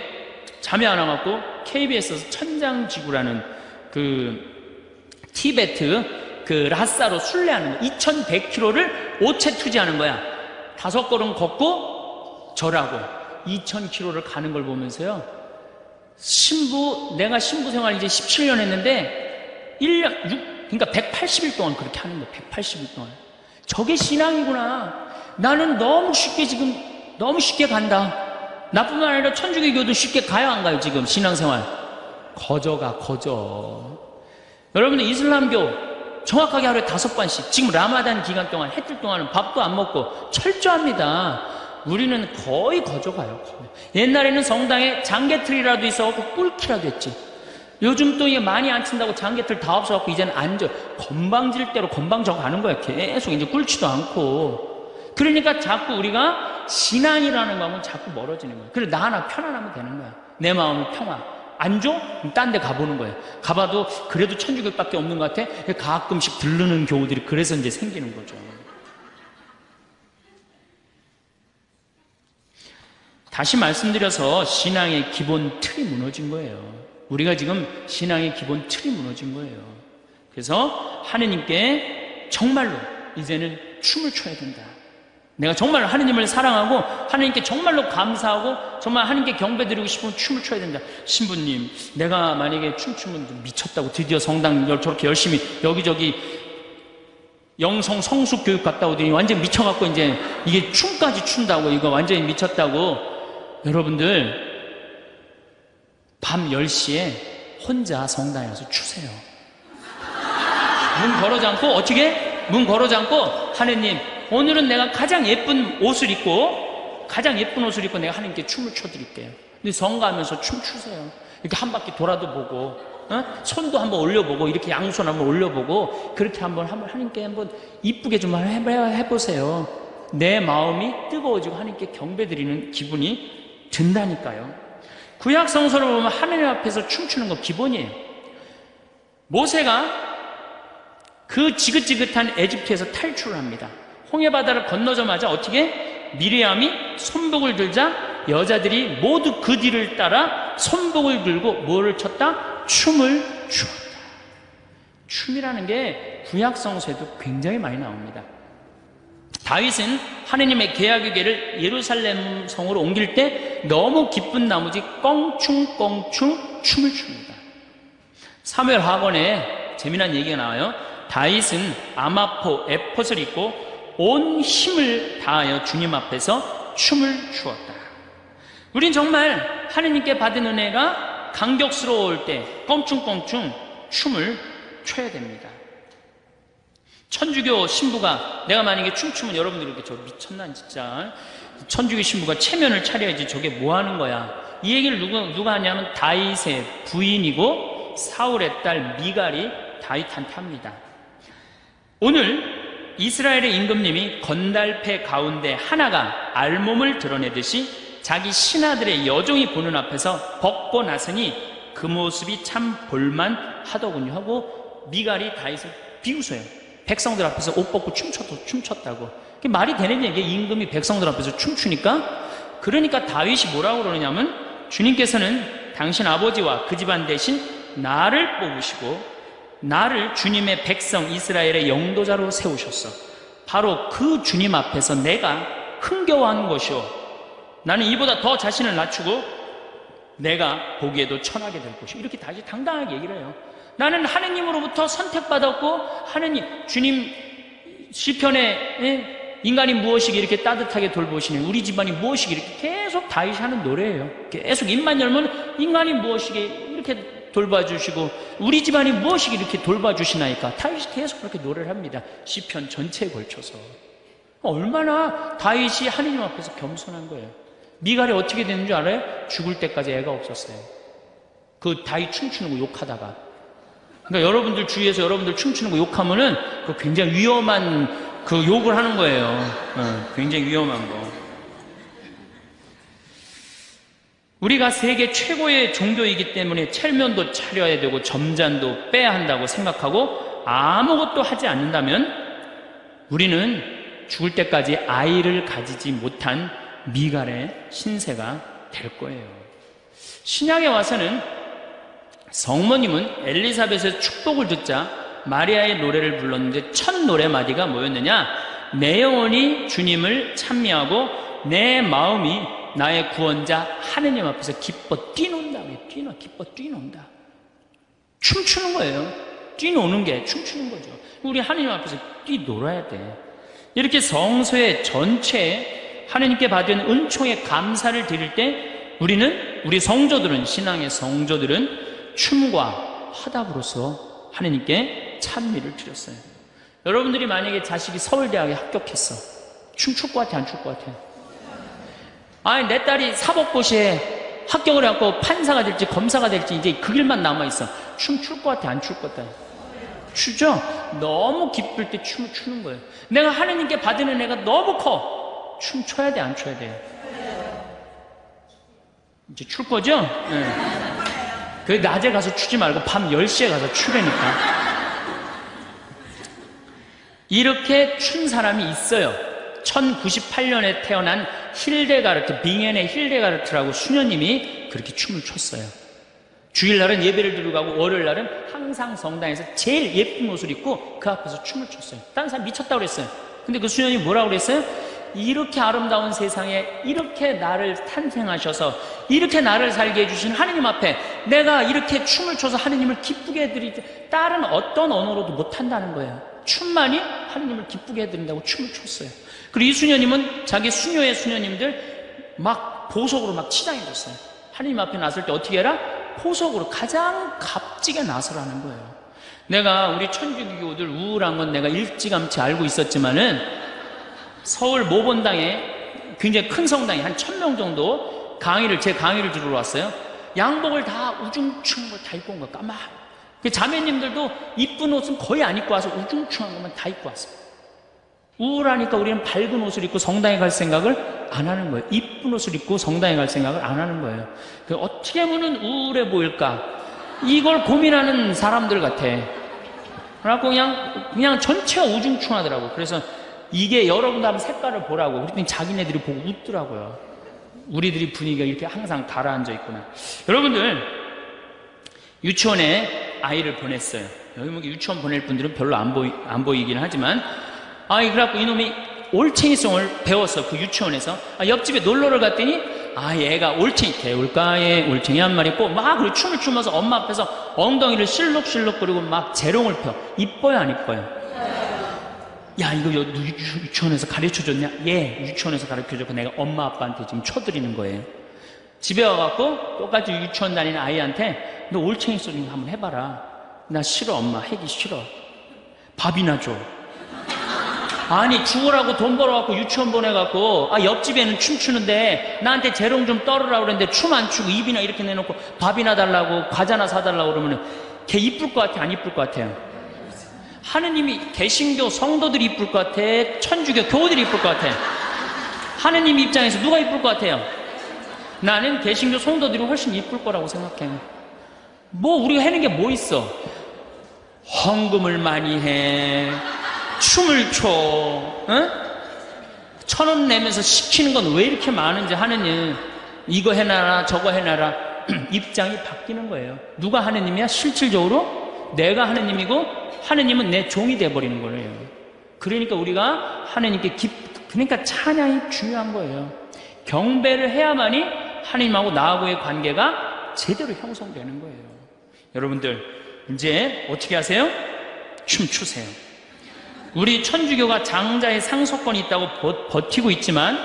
잠이 안 와갖고 KBS에서 천장지구라는 그 티베트 그 라사로 순례하는 거, 2100km를 오체 투지하는 거야. 5걸음 걷고 절하고 2000km를 가는 걸 보면서요, 내가 신부 생활 이제 17년 했는데 1년 그러니까 180일 동안 그렇게 하는 거예요. 180일 동안. 저게 신앙이구나. 나는 너무 쉽게 간다. 나뿐만 아니라 천주교도 쉽게 가요, 안 가요? 지금 신앙생활 거저. 여러분들 이슬람교 정확하게 하루에 5번씩, 지금 라마단 기간 동안 해뜰 동안은 밥도 안 먹고 철저합니다. 우리는 거의 거저가요. 거의. 옛날에는 성당에 장개틀이라도 있어갖고 꿀키라도 했지. 요즘 또 이게 많이 안 친다고 장개틀 다 없어갖고 이제는 건방질대로 건방져 가는 거야. 계속 이제 꿀치도 않고. 그러니까 자꾸 우리가 신앙이라는 거하고 자꾸 멀어지는 거야. 그래, 나 하나 편안하면 되는 거야. 내 마음이 평화. 안 줘? 딴 데 가보는 거예요. 가봐도 그래도 천주교밖에 없는 것 같아. 가끔씩 들르는 교우들이 그래서 이제 생기는 거죠. 다시 말씀드려서 신앙의 기본 틀이 무너진 거예요. 우리가 지금 신앙의 기본 틀이 무너진 거예요. 그래서 하느님께 정말로 이제는 춤을 춰야 된다. 내가 정말 하느님을 사랑하고 하느님께 정말로 감사하고 정말 하느님께 경배드리고 싶으면 춤을 춰야 된다. 신부님, 내가 만약에 춤추면 좀 미쳤다고, 드디어 성당 저렇게 열심히 여기저기 영성 성숙 교육 갔다 오더니 완전 미쳐갖고 이제 이게 춤까지 춘다고, 이거 완전히 미쳤다고. 여러분들 밤 10시에 혼자 성당에 가서 추세요. 문 걸어 잠고, 어떻게? 문 걸어 잠고, 하느님, 오늘은 내가 가장 예쁜 옷을 입고 내가 하나님께 춤을 춰드릴게요. 근데 성가하면서 춤추세요. 이렇게 한 바퀴 돌아도 보고, 손도 한번 올려보고, 이렇게 양손 한번 올려보고, 그렇게 한번 하나님께 한번 이쁘게 좀 해보세요. 내 마음이 뜨거워지고 하나님께 경배드리는 기분이 든다니까요. 구약 성서를 보면 하나님 앞에서 춤추는 거 기본이에요. 모세가 그 지긋지긋한 에집트에서 탈출을 합니다. 홍해바다를 건너자마자 어떻게? 미리암이 손복을 들자 여자들이 모두 그 뒤를 따라 손복을 들고 뭐를 췄다? 춤을 추었다. 춤이라는 게 구약 성서에도 굉장히 많이 나옵니다. 다윗은 하느님의 계약의 궤를 예루살렘 성으로 옮길 때 너무 기쁜 나머지 껑충껑충 춤을 춥니다. 사무엘 하권에 재미난 얘기가 나와요. 다윗은 아마포 에폿을 입고 온 힘을 다하여 주님 앞에서 춤을 추었다. 우린 정말 하느님께 받은 은혜가 감격스러울 때 껑충껑충 춤을 춰야 됩니다. 천주교 신부가 내가 만약에 춤추면 여러분들이 이렇게 저 미쳤나 진짜, 천주교 신부가 체면을 차려야지 저게 뭐 하는 거야. 이 얘기를 누가 하냐면 다윗의 부인이고 사울의 딸 미갈이 다윗한테 합니다. 오늘 이스라엘의 임금님이 건달패 가운데 하나가 알몸을 드러내듯이 자기 신하들의 여종이 보는 앞에서 벗고 나서니 그 모습이 참 볼만하더군요 하고 미갈이 다윗을 비웃어요. 백성들 앞에서 옷 벗고 춤췄다고. 그게 말이 되는 얘기예요. 임금이 백성들 앞에서 춤추니까. 그러니까 다윗이 뭐라고 그러냐면, 주님께서는 당신 아버지와 그 집안 대신 나를 뽑으시고 나를 주님의 백성 이스라엘의 영도자로 세우셨어. 바로 그 주님 앞에서 내가 흥겨워하는 것이오. 나는 이보다 더 자신을 낮추고 내가 보기에도 천하게 될 것이오. 이렇게 다시 당당하게 얘기를 해요. 나는 하느님으로부터 선택받았고, 하느님, 주님 시편에 인간이 무엇이기 이렇게 따뜻하게 돌보시니 우리 집안이 무엇이기 이렇게 계속 다윗이 하는 노래예요. 계속 입만 열면 인간이 무엇이기 이렇게 돌봐주시고 우리 집안이 무엇이기 이렇게 돌봐주시나이까. 다윗이 계속 그렇게 노래를 합니다. 시편 전체에 걸쳐서. 얼마나 다윗이 하느님 앞에서 겸손한 거예요. 미갈이 어떻게 되는 줄 알아요? 죽을 때까지 애가 없었어요. 그 다윗 춤추는 거 욕하다가. 그러니까 여러분들 주위에서 여러분들 춤추는 거 욕하면은 그 굉장히 위험한 그 욕을 하는 거예요. 굉장히 위험한 거. 우리가 세계 최고의 종교이기 때문에 첼면도 차려야 되고 점잔도 빼야 한다고 생각하고 아무것도 하지 않는다면 우리는 죽을 때까지 아이를 가지지 못한 미갈의 신세가 될 거예요. 신약에 와서는 성모님은 엘리사벳의 축복을 듣자 마리아의 노래를 불렀는데 첫 노래마디가 뭐였느냐? 내 영혼이 주님을 찬미하고 내 마음이 나의 구원자 하느님 앞에서 기뻐 뛰논다. 기뻐 뛰논다. 춤추는 거예요. 뛰노는 게 춤추는 거죠. 우리 하느님 앞에서 뛰놀아야 돼. 이렇게 성소의 전체에 하느님께 받은 은총에 감사를 드릴 때 우리 성도들은, 신앙의 성도들은 춤과 화답으로서 하느님께 찬미를 드렸어요. 여러분들이 만약에 자식이 서울대학에 합격했어. 춤출 것 같아, 안 출 것 같아? 아니, 내 딸이 사법고시에 합격을 해갖고 판사가 될지 검사가 될지 이제 그 길만 남아있어. 춤출 것 같아, 안 출 것 같아? 추죠? 너무 기쁠 때 춤을 추는 거예요. 내가 하느님께 받은 은혜가 너무 커. 춤춰야 돼, 안 춰야 돼? 이제 출 거죠? 네. 그 낮에 가서 추지 말고 밤 10시에 가서 추라니까. 이렇게 춘 사람이 있어요. 1098년에 태어난 힐데가르트, 빙엔의 힐데가르트라고 수녀님이 그렇게 춤을 췄어요. 주일날은 예배를 드리고 가고 월요일날은 항상 성당에서 제일 예쁜 옷을 입고 그 앞에서 춤을 췄어요. 다른 사람 미쳤다고 그랬어요. 근데 그 수녀님이 뭐라고 그랬어요? 이렇게 아름다운 세상에 이렇게 나를 탄생하셔서 이렇게 나를 살게 해주신 하느님 앞에 내가 이렇게 춤을 춰서 하느님을 기쁘게 해드리지, 다른 어떤 언어로도 못한다는 거예요. 춤만이 하느님을 기쁘게 해드린다고 춤을 췄어요. 그리고 이 수녀님은 자기 수녀의 수녀님들 막 보석으로 막 치장해줬어요. 하느님 앞에 나설 때 어떻게 해라? 보석으로 가장 값지게 나서라는 거예요. 내가 우리 천주교들 우울한 건 내가 일찌감치 알고 있었지만은 서울 모본당에 굉장히 큰 성당에 한 1000명 정도 제 강의를 들으러 왔어요. 양복을 다 우중충한 걸 다 입고 온 거야. 까만. 그 자매님들도 이쁜 옷은 거의 안 입고 와서 우중충한 것만 다 입고 왔어요. 우울하니까 우리는 밝은 옷을 입고 성당에 갈 생각을 안 하는 거예요. 이쁜 옷을 입고 성당에 갈 생각을 안 하는 거예요. 어떻게 하면 우울해 보일까? 이걸 고민하는 사람들 같아. 그래갖고 그냥 전체가 우중충하더라고. 그래서 이게 여러분도 한번 색깔을 보라고. 그랬더니 자기네들이 보고 웃더라고요. 우리들이 분위기가 이렇게 항상 가라앉아 있구나. 여러분들, 유치원에 아이를 보냈어요. 여기 뭐 유치원 보낼 분들은 별로 안 보이긴 하지만, 그래갖고 이놈이 올챙이송을 배웠어. 그 유치원에서. 옆집에 놀러를 갔더니, 얘가 올챙이, 개울가에 올챙이 한 마리 있고, 막 그리고 춤을 추면서 엄마 앞에서 엉덩이를 실룩실룩거리고 막 재롱을 펴. 이뻐요, 안 이뻐요? 야, 이거 유치원에서 가르쳐줬냐? 예, 유치원에서 가르쳐줬고 내가 엄마 아빠한테 지금 쳐드리는 거예요. 집에 와갖고 똑같이 유치원 다니는 아이한테 너 올챙이 소리 한번 해봐라. 나 싫어, 엄마. 하기 싫어. 밥이나 줘. 아니, 죽으라고 돈 벌어갖고 유치원 보내갖고 옆집에는 춤추는데 나한테 재롱 좀 떨으라고 그랬는데 춤 안 추고 입이나 이렇게 내놓고 밥이나 달라고 과자나 사달라고 그러면은 걔 이쁠 것 같아, 안 이쁠 것 같아요? 하느님이 개신교 성도들이 이쁠 것 같아? 천주교 교우들이 이쁠 것 같아? 하느님 입장에서 누가 이쁠 것 같아요? 나는 개신교 성도들이 훨씬 이쁠 거라고 생각해. 뭐 우리가 하는 게 뭐 있어? 헌금을 많이 해, 춤을 춰, 응? 1000원 내면서 시키는 건 왜 이렇게 많은지 하느님 이거 해놔라 저거 해놔라. 입장이 바뀌는 거예요. 누가 하느님이야? 실질적으로 내가 하느님이고 하느님은 내 종이 돼버리는 거예요. 그러니까 우리가 하느님께 그러니까 찬양이 중요한 거예요. 경배를 해야만이 하느님하고 나하고의 관계가 제대로 형성되는 거예요. 여러분들 이제 어떻게 하세요? 춤추세요. 우리 천주교가 장자의 상속권이 있다고 버티고 있지만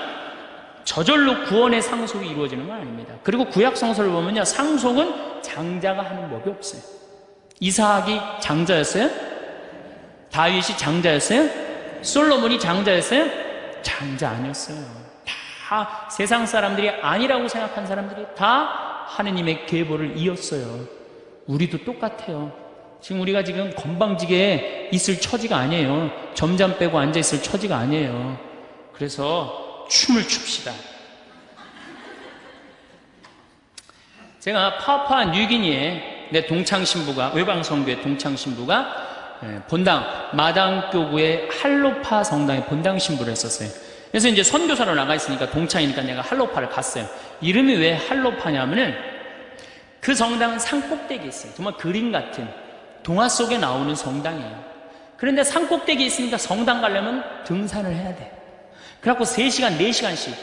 저절로 구원의 상속이 이루어지는 건 아닙니다. 그리고 구약 성서를 보면요, 상속은 장자가 하는 법이 없어요. 이삭이 장자였어요? 다윗이 장자였어요? 솔로몬이 장자였어요? 장자 아니었어요. 다 세상 사람들이 아니라고 생각한 사람들이 다 하느님의 계보를 이었어요. 우리도 똑같아요. 지금 우리가 지금 건방지게 있을 처지가 아니에요. 점잠 빼고 앉아있을 처지가 아니에요. 그래서 춤을 춥시다. 제가 파푸아 뉴기니에 내 동창신부가, 외방성교회 동창신부가 본당, 마당교구의 할로파 성당에 본당 신부를 했었어요. 그래서 이제 선교사로 나가 있으니까 동창이니까 내가 할로파를 갔어요. 이름이 왜 할로파냐면은 그 성당은 산꼭대기에 있어요. 정말 그림 같은 동화 속에 나오는 성당이에요. 그런데 산꼭대기에 있으니까 성당 가려면 등산을 해야 돼. 그래갖고 3시간, 4시간씩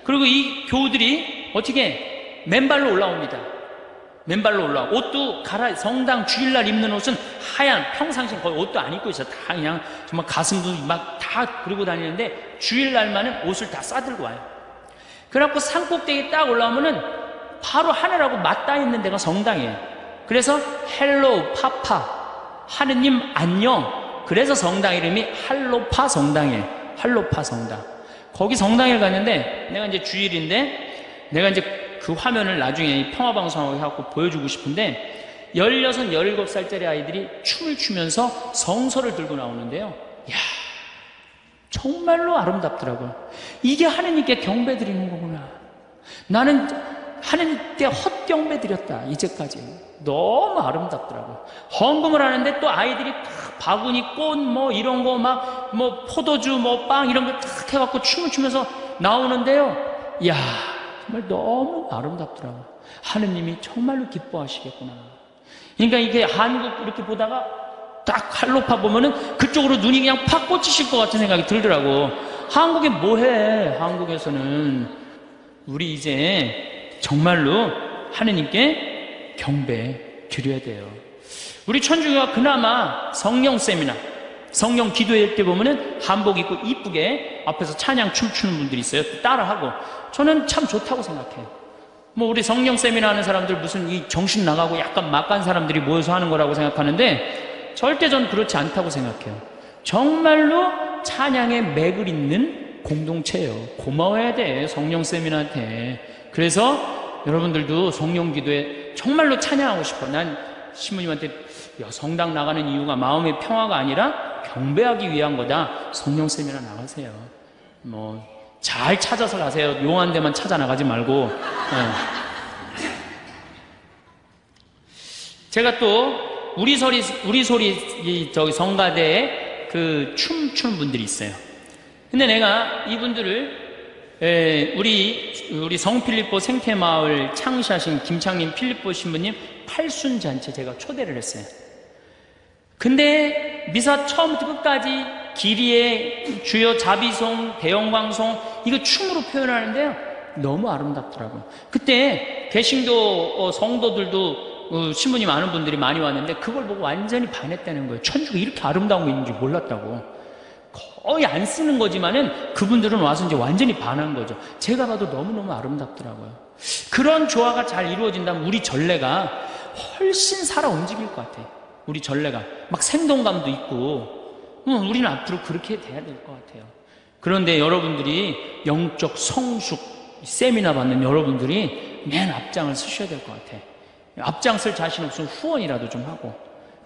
그리고 이 교우들이 어떻게 맨발로 올라옵니다. 맨발로 올라와. 옷도 성당 주일날 입는 옷은 하얀, 평상시에 거의 옷도 안 입고 있어요. 다 그냥 정말 가슴도 막 다 그리고 다니는데 주일날만은 옷을 다 싸들고 와요. 그래갖고 산꼭대기에 딱 올라오면은 바로 하늘하고 맞닿아 있는 데가 성당이에요. 그래서 헬로우 파파, 하느님 안녕. 그래서 성당 이름이 할로파 성당이에요. 할로파 성당. 거기 성당에 갔는데 내가 이제 주일인데 내가 이제 그 화면을 나중에 평화방송하고 해갖고 보여주고 싶은데 16, 17살짜리 아이들이 춤을 추면서 성서를 들고 나오는데요. 이야, 정말로 아름답더라고요. 이게 하느님께 경배 드리는 거구나. 나는 하느님께 헛경배 드렸다, 이제까지. 너무 아름답더라고요. 헌금을 하는데 또 아이들이 탁 바구니, 꽃, 뭐 이런 거 막, 뭐 포도주, 뭐 빵 이런 거 탁 해갖고 춤을 추면서 나오는데요. 이야, 정말 너무 아름답더라고요. 하느님이 정말로 기뻐하시겠구나. 그러니까 이게 한국 이렇게 보다가 딱 할로파 보면은 그쪽으로 눈이 그냥 팍 꽂히실 것 같은 생각이 들더라고. 한국에 뭐해? 한국에서는 우리 이제 정말로 하느님께 경배 드려야 돼요. 우리 천주교가 그나마 성령 세미나, 성령 기도회 때 보면은 한복 입고 이쁘게 앞에서 찬양 춤추는 분들이 있어요. 따라하고. 저는 참 좋다고 생각해요. 뭐 우리 성령 세미나 하는 사람들 무슨 이 정신 나가고 약간 막간 사람들이 모여서 하는 거라고 생각하는데 절대 전 그렇지 않다고 생각해요. 정말로 찬양에 맥을 잇는 공동체예요. 고마워해야 돼, 성령 세미나한테. 그래서 여러분들도 성령 기도에 정말로 찬양하고 싶어. 난 신부님한테 성당 나가는 이유가 마음의 평화가 아니라 경배하기 위한 거다. 성령 세미나 나가세요. 뭐 잘 찾아서 가세요. 용한 데만 찾아 나가지 말고. 네. 제가 또 우리 소리 저기 성가대에 그 춤추는 분들이 있어요. 근데 내가 이분들을 우리 성필리포 생태마을 창시하신 김창림 필리포 신부님 팔순잔치 제가 초대를 했어요. 근데 미사 처음부터 끝까지 기리에 주여 자비송, 대영광송 이거 춤으로 표현하는데요. 너무 아름답더라고요. 그때 개신교 성도들도 신부님 아는 분들이 많이 왔는데 그걸 보고 완전히 반했다는 거예요. 천주가 이렇게 아름다운 거 있는지 몰랐다고. 거의 안 쓰는 거지만은 그분들은 와서 이제 완전히 반한 거죠. 제가 봐도 너무너무 아름답더라고요. 그런 조화가 잘 이루어진다면 우리 전례가 훨씬 살아 움직일 것 같아요. 우리 전례가 막 생동감도 있고 우리는 앞으로 그렇게 돼야 될 것 같아요. 그런데 여러분들이 영적 성숙 세미나 받는 여러분들이 맨 앞장을 쓰셔야 될 것 같아요. 앞장 쓸 자신 없으면 후원이라도 좀 하고.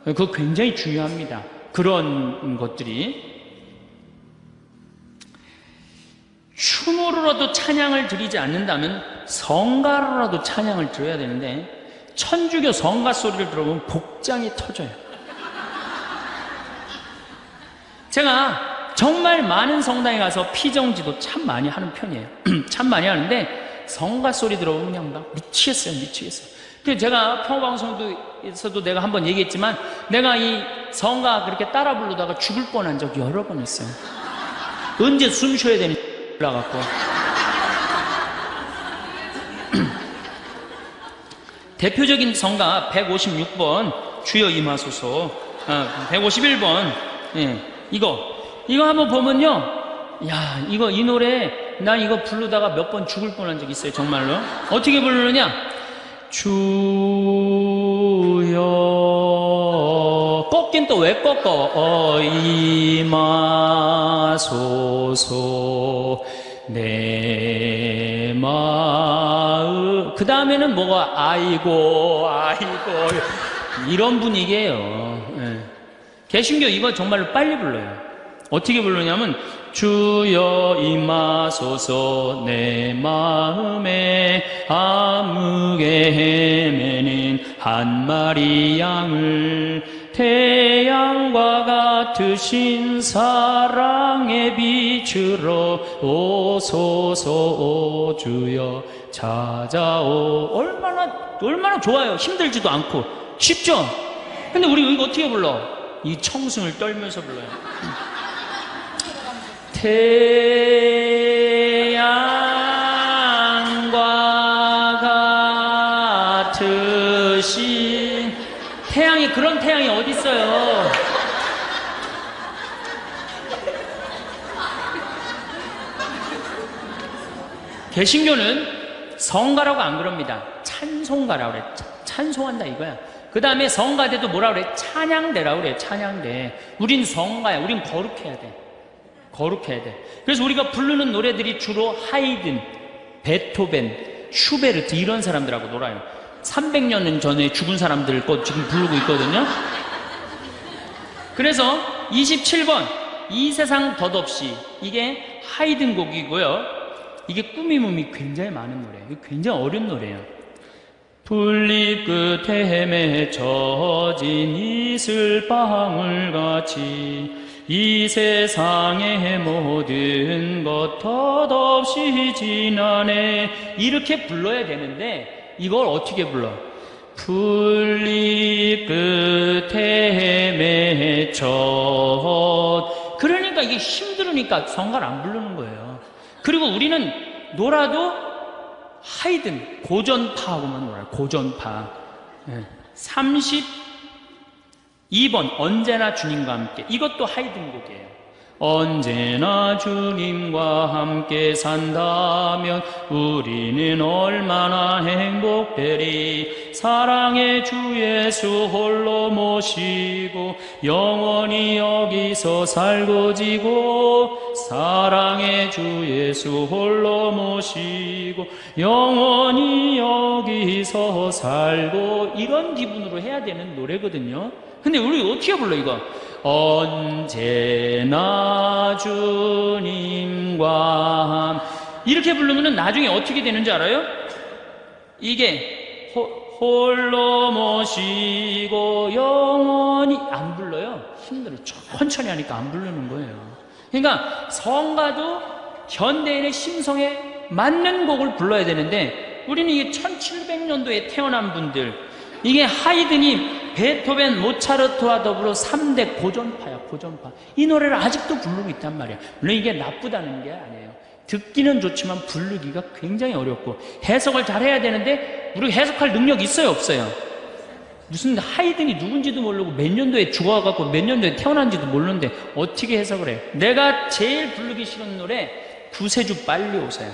그거 굉장히 중요합니다. 그런 것들이. 춤으로라도 찬양을 드리지 않는다면 성가로라도 찬양을 드려야 되는데 천주교 성가 소리를 들어보면 복장이 터져요. 제가 정말 많은 성당에 가서 피정지도 참 많이 하는 편이에요. 참 많이 하는데 성가 소리 들어보면 그냥 막 미치겠어요. 그래서 제가 평화방송에서도 내가 한번 얘기했지만 내가 이 성가 그렇게 따라 부르다가 죽을 뻔한 적 여러 번 있어요. 언제 숨 쉬어야 되는 올라갔고. 대표적인 성가 156번 주여 임하소서, 151번 이거 한번 보면요, 야, 이 노래 난 이거 부르다가 몇 번 죽을 뻔한 적 있어요. 정말로. 어떻게 부르느냐? 주여, 꺾긴 또 왜 꺾어? 임하소서 내 마음. 그 다음에는 뭐가 아이고 이런 분위기예요. 개신교 이거 정말로 빨리 불러요. 어떻게 부르냐면 주여 임하소서 내 마음에 아무게 헤매는 한 마리 양을 태양과 같으신 사랑의 빛으로 오소서 오 주여 찾아오. 얼마나 좋아요. 힘들지도 않고 쉽죠? 근데 우리 이거 어떻게 불러? 이 청승을 떨면서 불러요. 태양 그런 태양이 어디 있어요? 개신교는 성가라고 안 그럽니다. 찬송가라고 그래. 찬송한다 이거야. 그 다음에 성가대도 뭐라 그래? 찬양대라고 그래. 찬양대. 우린 성가야. 우린 거룩해야 돼. 거룩해야 돼. 그래서 우리가 부르는 노래들이 주로 하이든, 베토벤, 슈베르트 이런 사람들하고 놀아요. 300년 전에 죽은 사람들 거 지금 부르고 있거든요. 그래서 27번 이 세상 덧없이, 이게 하이든 곡이고요. 이게 꾸미몸이 굉장히 많은 노래예요. 이게 굉장히 어려운 노래예요. 풀잎 끝에 맺혀진 이슬방울같이 이 세상의 모든 것 덧없이 지나네. 이렇게 불러야 되는데 이걸 어떻게 불러? 풀잎 끝에 맺혀. 그러니까 이게 힘들으니까 성가를 안 부르는 거예요. 그리고 우리는 놀아도 하이든, 고전파하고만 놀아요. 고전파. 32번 언제나 주님과 함께. 이것도 하이든 곡이에요. 언제나 주님과 함께 산다면 우리는 얼마나 행복되리. 사랑의 주 예수 홀로 모시고 영원히 여기서 살고 지고. 사랑의 주 예수 홀로 모시고 영원히 여기서 살고. 이런 기분으로 해야 되는 노래거든요. 근데 우리 어떻게 불러 이거? 언제나 주님과 이렇게 부르면 나중에 어떻게 되는 줄 알아요? 이게 홀로 모시고 영원히 안 불러요. 힘들어요. 천천히 하니까 안 부르는 거예요. 그러니까 성가도 현대인의 심성에 맞는 곡을 불러야 되는데 우리는 이게 1700년도에 태어난 분들, 이게 하이든이 베토벤, 모차르트와 더불어 3대 고전파야. 고전파. 이 노래를 아직도 부르고 있단 말이야. 물론 이게 나쁘다는 게 아니에요. 듣기는 좋지만 부르기가 굉장히 어렵고 해석을 잘해야 되는데 우리 해석할 능력이 있어요 없어요? 무슨 하이든이 누군지도 모르고 몇 년도에 죽어갖고 몇 년도에 태어난지도 모르는데 어떻게 해석을 해? 내가 제일 부르기 싫은 노래 구세주 빨리 오세요.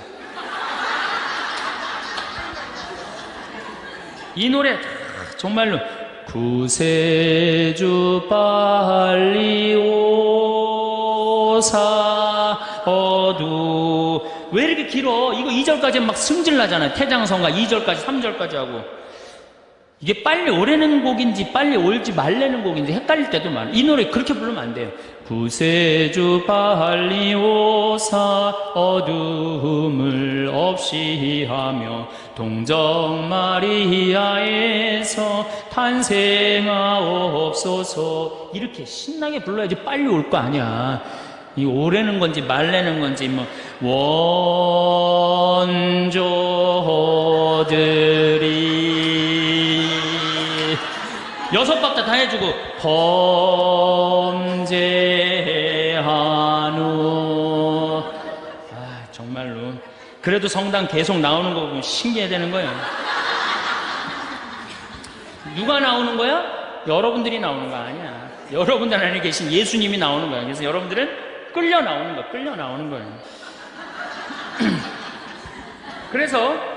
이 노래 정말로 구세주 빨리 오사 어두. 왜 이렇게 길어? 이거 2절까지 막 승질나잖아요. 태장성가 2절까지 3절까지 하고. 이게 빨리 오라는 곡인지 빨리 올지 말라는 곡인지 헷갈릴 때도 많아요. 이 노래 그렇게 부르면 안 돼요. 구세주 빨리 오사 어둠을 없이 하며 동정 마리아에서 탄생하옵소서. 이렇게 신나게 불러야지 빨리 올 거 아니야. 이 오라는 건지 말라는 건지 뭐 원조들이 6박자 다 해주고 범죄하노. 정말로 그래도 성당 계속 나오는 거 보면 신기해 되는 거예요. 누가 나오는 거야? 여러분들이 나오는 거 아니야. 여러분들 안에 계신 예수님이 나오는 거야. 그래서 여러분들은 끌려 나오는 거야. 끌려 나오는 거예요. 그래서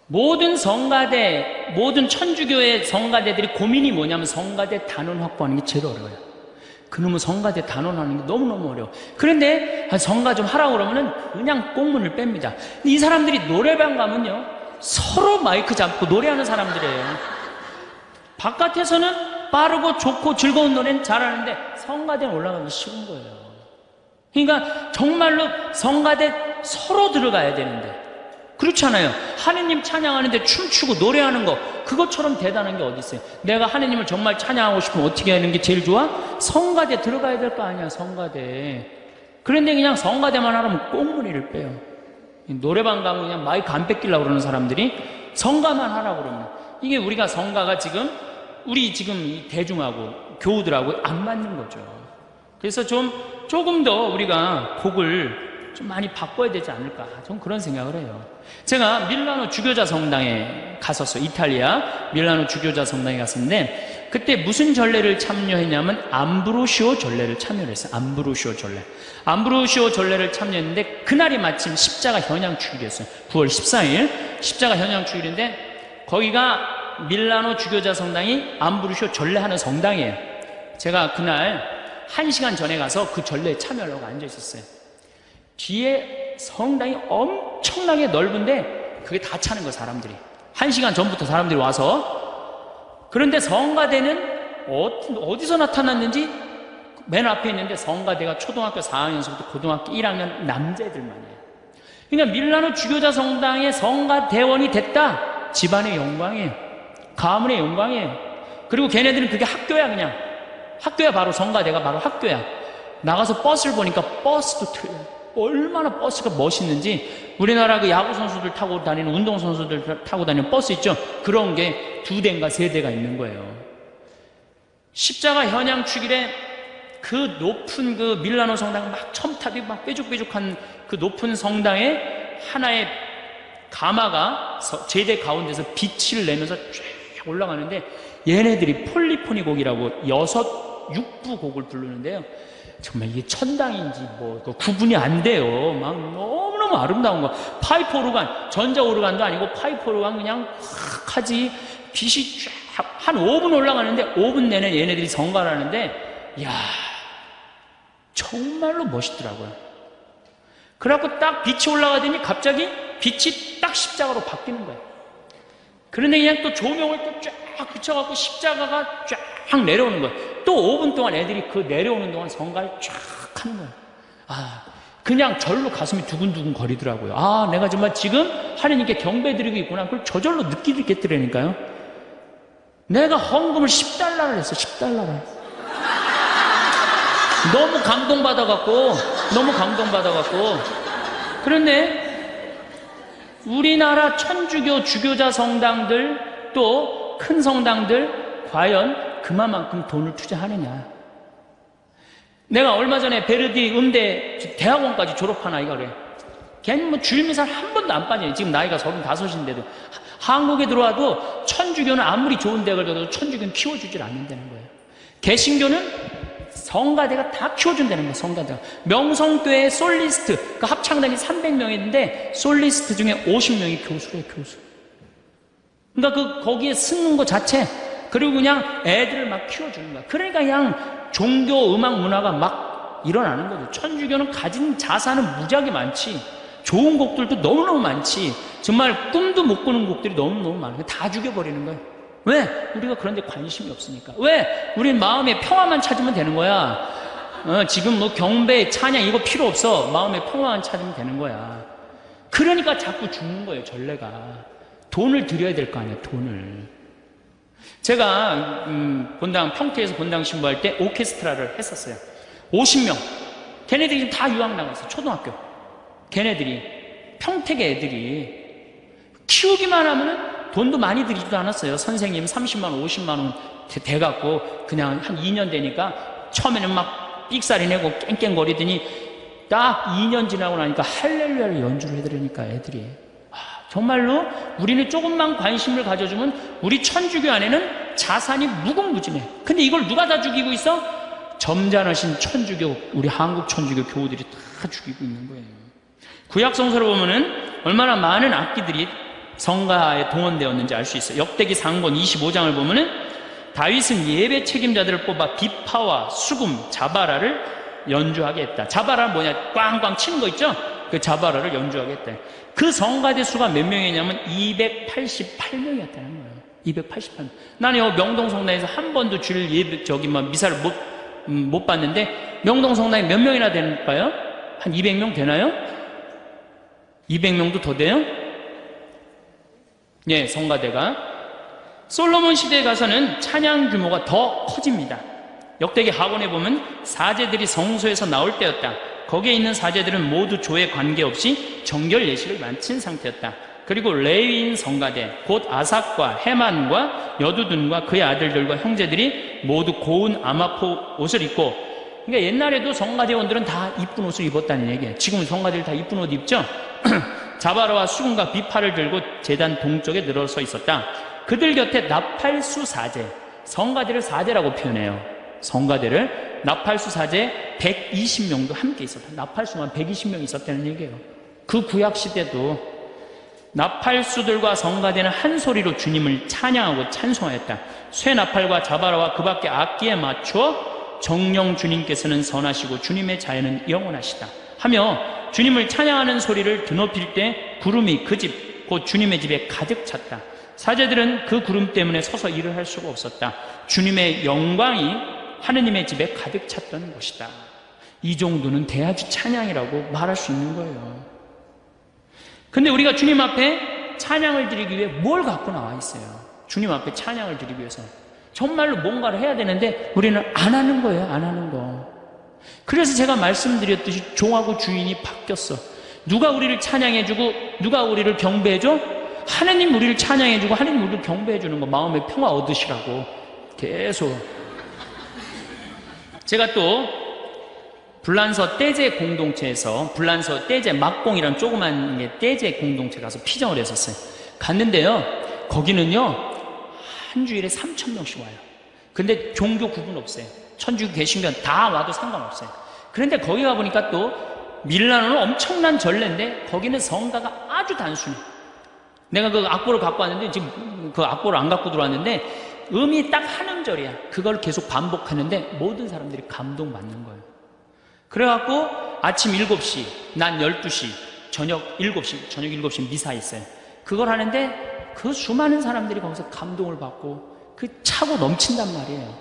모든 성가대, 모든 천주교의 성가대들이 고민이 뭐냐면 성가대 단원 확보하는 게 제일 어려워요. 그놈의 성가대 단원하는 게 너무너무 어려워. 그런데 성가 좀 하라고 그러면은 그냥 꽁문을 뺍니다. 이 사람들이 노래방 가면요 서로 마이크 잡고 노래하는 사람들이에요. 바깥에서는 빠르고 좋고 즐거운 노래는 잘하는데 성가대는 올라가기 싫은 거예요. 그러니까 정말로 성가대 서로 들어가야 되는데 그렇잖아요. 하느님 찬양하는데 춤추고 노래하는 거 그것처럼 대단한 게 어디 있어요? 내가 하느님을 정말 찬양하고 싶으면 어떻게 하는 게 제일 좋아? 성가대 들어가야 될 거 아니야. 성가대. 그런데 그냥 성가대만 하라면 꽁무니를 빼요. 노래방 가면 그냥 마이크 안 뺏기려고 그러는 사람들이 성가만 하라고 그러면 이게 우리가 성가가 지금 우리 지금 이 대중하고 교우들하고 안 맞는 거죠. 그래서 조금 더 우리가 곡을 좀 많이 바꿔야 되지 않을까, 좀 그런 생각을 해요. 제가 밀라노 주교자 성당에 갔었어요. 이탈리아 밀라노 주교자 성당에 갔었는데, 그때 무슨 전례를 참여했냐면 암브로시오 전례를 참여를 했어요. 암브로시오 전례. 암브로시오 전례를 참여했는데, 그날이 마침 십자가 현양축일이었어요. 9월 14일 십자가 현양축일인데, 거기가 밀라노 주교자 성당이 암브로시오 전례하는 성당이에요. 제가 그날 1시간 전에 가서 그 전례에 참여하려고 앉아 있었어요. 뒤에 성당이 엄청나게 넓은데 그게 다 차는 거예요, 사람들이. 1시간 전부터 사람들이 와서. 그런데 성가대는 어디서 나타났는지 맨 앞에 있는데, 성가대가 초등학교 4학년서부터 고등학교 1학년 남자애들만이에요. 그러니까 밀라노 주교자 성당의 성가대원이 됐다, 집안의 영광이에요. 가문의 영광이에요. 그리고 걔네들은 그게 학교야. 그냥 학교야. 바로 성가대가 바로 학교야. 나가서 버스를 보니까 버스도 틀려요. 얼마나 버스가 멋있는지. 우리나라 그 야구 선수들 타고 다니는, 운동 선수들 타고 다니는 버스 있죠? 그런 게 2대인가 3대가 있는 거예요. 십자가 현양축일에 그 높은 그 밀라노 성당, 막 첨탑이 막 뾰족뾰족한 그 높은 성당에 하나의 가마가 제대 가운데서 빛을 내면서 쫙 올라가는데, 얘네들이 폴리포니 곡이라고 6부 곡을 부르는데요. 정말 이게 천당인지 뭐 구분이 안 돼요. 막 너무너무 아름다운 거. 파이프 오르간, 전자 오르간도 아니고 파이프 오르간 그냥 확 하지. 빛이 쫙 한 5분 올라가는데 5분 내내 얘네들이 성가를 하는데, 이야, 정말로 멋있더라고요. 그래갖고 딱 빛이 올라가더니 갑자기 빛이 딱 십자가로 바뀌는 거예요. 그런데 그냥 또 조명을 또 쫙 붙여갖고 십자가가 쫙 내려오는 거예요. 또 5분 동안 애들이 그 내려오는 동안 성가를 쫙 하는 거예요. 그냥 절로 가슴이 두근두근 거리더라고요. 내가 정말 지금 하느님께 경배드리고 있구나. 그걸 저절로 느끼겠더라니까요. 내가 헌금을 10달러를 했어. 10달러를. 너무 감동받아갖고. 그런데 우리나라 천주교 주교자 성당들, 또 큰 성당들, 과연 그만큼 돈을 투자하느냐. 내가 얼마 전에 베르디 음대 대학원까지 졸업한 아이가 그래. 걔는 뭐 주일미사를 한 번도 안 빠져요. 지금 나이가 35인데도. 한국에 들어와도 천주교는 아무리 좋은 대학을 가도 천주교는 키워주질 않는다는 거예요. 개신교는 성가대가 다 키워준다는 거예요. 성가대가. 명성교회 솔리스트, 그 합창단이 300명이 있는데 솔리스트 중에 50명이 교수래요. 교수. 그러니까 거기에 쓰는 것 자체, 그리고 그냥 애들을 막 키워주는 거야. 그러니까 그냥 종교, 음악, 문화가 막 일어나는 거죠. 천주교는 가진 자산은 무지하게 많지. 좋은 곡들도 너무너무 많지. 정말 꿈도 못 꾸는 곡들이 너무너무 많아요. 다 죽여버리는 거예요. 왜? 우리가 그런 데 관심이 없으니까. 왜? 우린 마음의 평화만 찾으면 되는 거야. 지금 뭐 경배, 찬양 이거 필요 없어. 마음의 평화만 찾으면 되는 거야. 그러니까 자꾸 죽는 거예요, 전례가. 돈을 들여야 될 거 아니에요, 돈을. 제가 평택에서 본당 신부할 때 오케스트라를 했었어요. 50명. 걔네들이 지금 다 유학 나갔어요. 초등학교. 걔네들이, 평택의 애들이 키우기만 하면은 돈도 많이 들이지도 않았어요. 선생님 30만 원, 50만 원 돼갖고 그냥 한 2년 되니까 처음에는 막 삑사리 내고 깽깽거리더니 딱 2년 지나고 나니까 할렐루야를 연주를 해드리니까 애들이. 정말로 우리는 조금만 관심을 가져주면 우리 천주교 안에는 자산이 무궁무진해. 근데 이걸 누가 다 죽이고 있어? 점잖으신 천주교, 우리 한국 천주교 교우들이 다 죽이고 있는 거예요. 구약성서를 보면은 얼마나 많은 악기들이 성가에 동원되었는지 알 수 있어요. 역대기 상권 25장을 보면은 다윗은 예배 책임자들을 뽑아 비파와 수금, 자바라를 연주하게 했다. 자바라 뭐냐? 꽝꽝 치는 거 있죠? 그 자바라를 연주하게 했다. 그 성가대 수가 몇 명이냐면 288명이었다는 거예요. 288명. 나는 요 명동 성당에서 한 번도 주일 예배 미사를 못 봤는데, 명동 성당에 몇 명이나 되는가요? 한 200명 되나요? 200명도 더 돼요? 예, 성가대가. 솔로몬 시대에 가서는 찬양 규모가 더 커집니다. 역대기 하곤에 보면 사제들이 성소에서 나올 때였다. 거기에 있는 사제들은 모두 조에 관계없이 정결 예식을 마친 상태였다. 그리고 레위인 성가대, 곧 아삭과 헤만과 여두둔과 그의 아들들과 형제들이 모두 고운 아마포 옷을 입고 그러니까 옛날에도 성가대원들은 다 이쁜 옷을 입었다는 얘기예요. 지금은 성가대들 다 이쁜 옷 입죠? 자바라와 수군과 비파를 들고 제단 동쪽에 늘어서 있었다. 그들 곁에 나팔수 사제, 성가대를 사제라고 표현해요. 성가대를 나팔수 사제 120명도 함께 있었다. 나팔수만 120명 있었다는 얘기예요. 그 구약 시대도 나팔수들과 성가대는 한 소리로 주님을 찬양하고 찬송하였다. 쇠 나팔과 자바라와 그 밖에 악기에 맞춰 정령 주님께서는 선하시고 주님의 자연은 영원하시다 하며 주님을 찬양하는 소리를 드높일 때 구름이 그 집, 곧 주님의 집에 가득 찼다. 사제들은 그 구름 때문에 서서 일을 할 수가 없었다. 주님의 영광이 하느님의 집에 가득 찼던 것이다. 이 정도는 대아주 찬양이라고 말할 수 있는 거예요. 근데 우리가 주님 앞에 찬양을 드리기 위해 뭘 갖고 나와 있어요? 주님 앞에 찬양을 드리기 위해서 정말로 뭔가를 해야 되는데 우리는 안 하는 거예요. 안 하는 거. 그래서 제가 말씀드렸듯이 종하고 주인이 바뀌었어. 누가 우리를 찬양해주고 누가 우리를 경배해줘? 하느님 우리를 찬양해주고 하느님 우리를 경배해주는 거, 마음의 평화 얻으시라고 계속. 제가 또 불란서 떼제 공동체에서 불란서 떼제 막공이라는 조그만 떼제 공동체 가서 피정을 했었어요. 갔는데요, 거기는요 한 주일에 3,000명씩 와요. 근데 종교 구분 없어요. 천주교 개신교 다 와도 상관없어요. 그런데 거기 가보니까 또 밀라노는 엄청난 전례인데 거기는 성가가 아주 단순해. 내가 그 악보를 갖고 왔는데 지금 그 악보를 안 갖고 들어왔는데 음이 딱 한 음절이야. 그걸 계속 반복하는데 모든 사람들이 감동받는 거예요. 그래갖고 아침 7시, 난 12시, 저녁 7시 미사 있어요. 그걸 하는데 그 수많은 사람들이 거기서 감동을 받고 그 차고 넘친단 말이에요.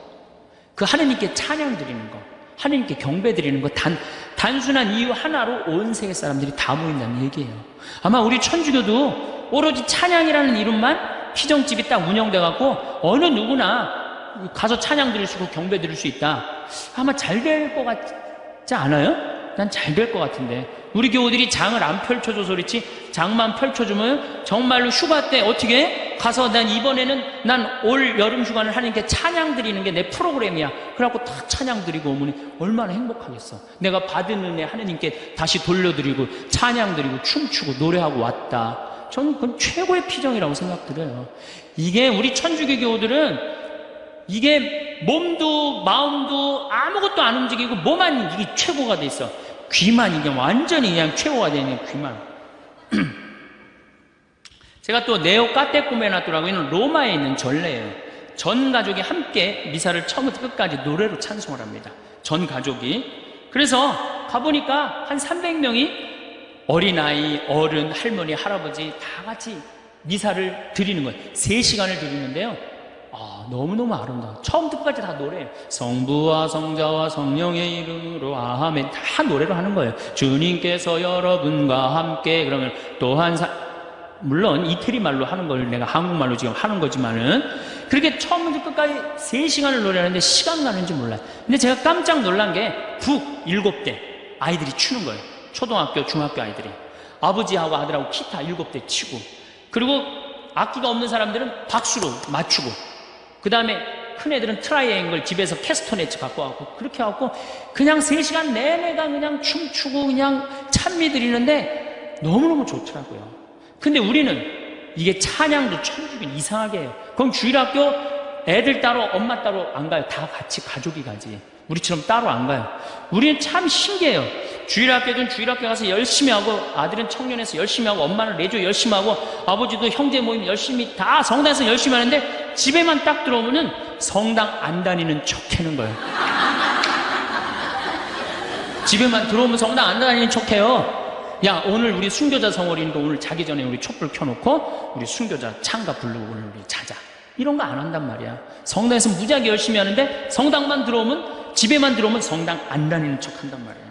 그 하느님께 찬양 드리는 거, 하느님께 경배 드리는 거, 단순한 이유 하나로 온 세계 사람들이 다 모인다는 얘기예요. 아마 우리 천주교도 오로지 찬양이라는 이름만 피정집이 딱 운영돼 갖고 어느 누구나 가서 찬양 드릴 수 있고 경배 드릴 수 있다. 아마 잘 될 것 같지 않아요? 난 잘 될 것 같은데. 우리 교우들이 장을 안 펼쳐줘서 그렇지 장만 펼쳐주면 정말로 휴가 때 어떻게 가서 난 이번에는 난 올 여름 휴가는 하나님께 찬양 드리는 게 내 프로그램이야. 그래갖고 딱 찬양 드리고 오면 얼마나 행복하겠어. 내가 받은 은혜 하나님께 다시 돌려드리고 찬양 드리고 춤추고 노래하고 왔다. 저는 그건 최고의 피정이라고 생각드려요. 이게 우리 천주교 교우들은 이게 몸도 마음도 아무것도 안 움직이고 뭐만 이게 최고가 돼 있어. 귀만 이게 완전히 그냥 최고가 되는 귀만. 제가 또 네오 까테꾸메나토라고 있는 로마에 있는 전례예요. 전 가족이 함께 미사를 처음부터 끝까지 노래로 찬송을 합니다. 전 가족이. 그래서 가보니까 한 300명이 어린아이, 어른, 할머니, 할아버지 다 같이 미사를 드리는 거예요. 3시간을 드리는데요. 너무너무 아름다워. 처음부터 끝까지 다 노래예요. 성부와 성자와 성령의 이름으로 아멘. 다 노래로 하는 거예요. 주님께서 여러분과 함께. 그러면 또한 물론 이태리 말로 하는 걸 내가 한국말로 지금 하는 거지만은 그렇게 처음부터 끝까지 3시간을 노래하는데 시간 가는지 몰라요. 근데 제가 깜짝 놀란 게 북 7대 아이들이 추는 거예요. 초등학교, 중학교 아이들이. 아버지하고 아들하고 기타 7대 치고, 그리고 악기가 없는 사람들은 박수로 맞추고, 그 다음에 큰 애들은 트라이앵글 집에서 캐스터네츠 갖고 와갖고 그렇게 해갖고 그냥 3시간 내내가 그냥 춤추고 그냥 찬미 드리는데 너무너무 좋더라고요. 근데 우리는 이게 찬양도 천주교 이상하게 해요. 그럼 주일학교 애들 따로 엄마 따로 안 가요. 다 같이 가족이 가지. 우리처럼 따로 안 가요. 우리는 참 신기해요. 주일학교든 주일학교 가서 열심히 하고, 아들은 청년에서 열심히 하고, 엄마는 내조 열심히 하고, 아버지도 형제 모임 열심히 다 성당에서 열심히 하는데 집에만 딱 들어오면은 성당 안 다니는 척 하는 거예요. 집에만 들어오면 성당 안 다니는 척 해요. 야, 오늘 우리 순교자 성월인도 오늘 자기 전에 우리 촛불 켜놓고 우리 순교자 찬가 부르고 오늘 우리 자자. 이런 거 안 한단 말이야. 성당에서 무지하게 열심히 하는데 성당만 들어오면, 집에만 들어오면 성당 안 다니는 척 한단 말이야.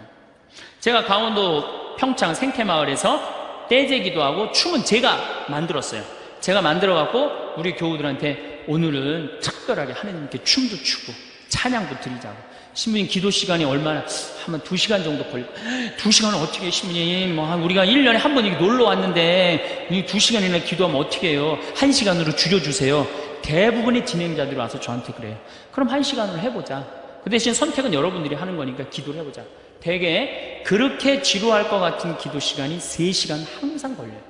제가 강원도 평창 생태마을에서 떼제 기도하고 춤은 제가 만들었어요. 제가 만들어갖고 우리 교우들한테 오늘은 특별하게 하나님께 춤도 추고 찬양도 드리자고. 신부님 기도 시간이 얼마나 하면 2시간 정도 걸리고, 2시간은 어떻게 해 신부님, 우리가 1년에 한 번 놀러 왔는데 2시간이나 기도하면 어떻게 해요? 1시간으로 줄여주세요. 대부분의 진행자들이 와서 저한테 그래요. 그럼 1시간으로 해보자. 그 대신 선택은 여러분들이 하는 거니까 기도를 해보자. 되게 그렇게 지루할 것 같은 기도 시간이 3시간 항상 걸려요.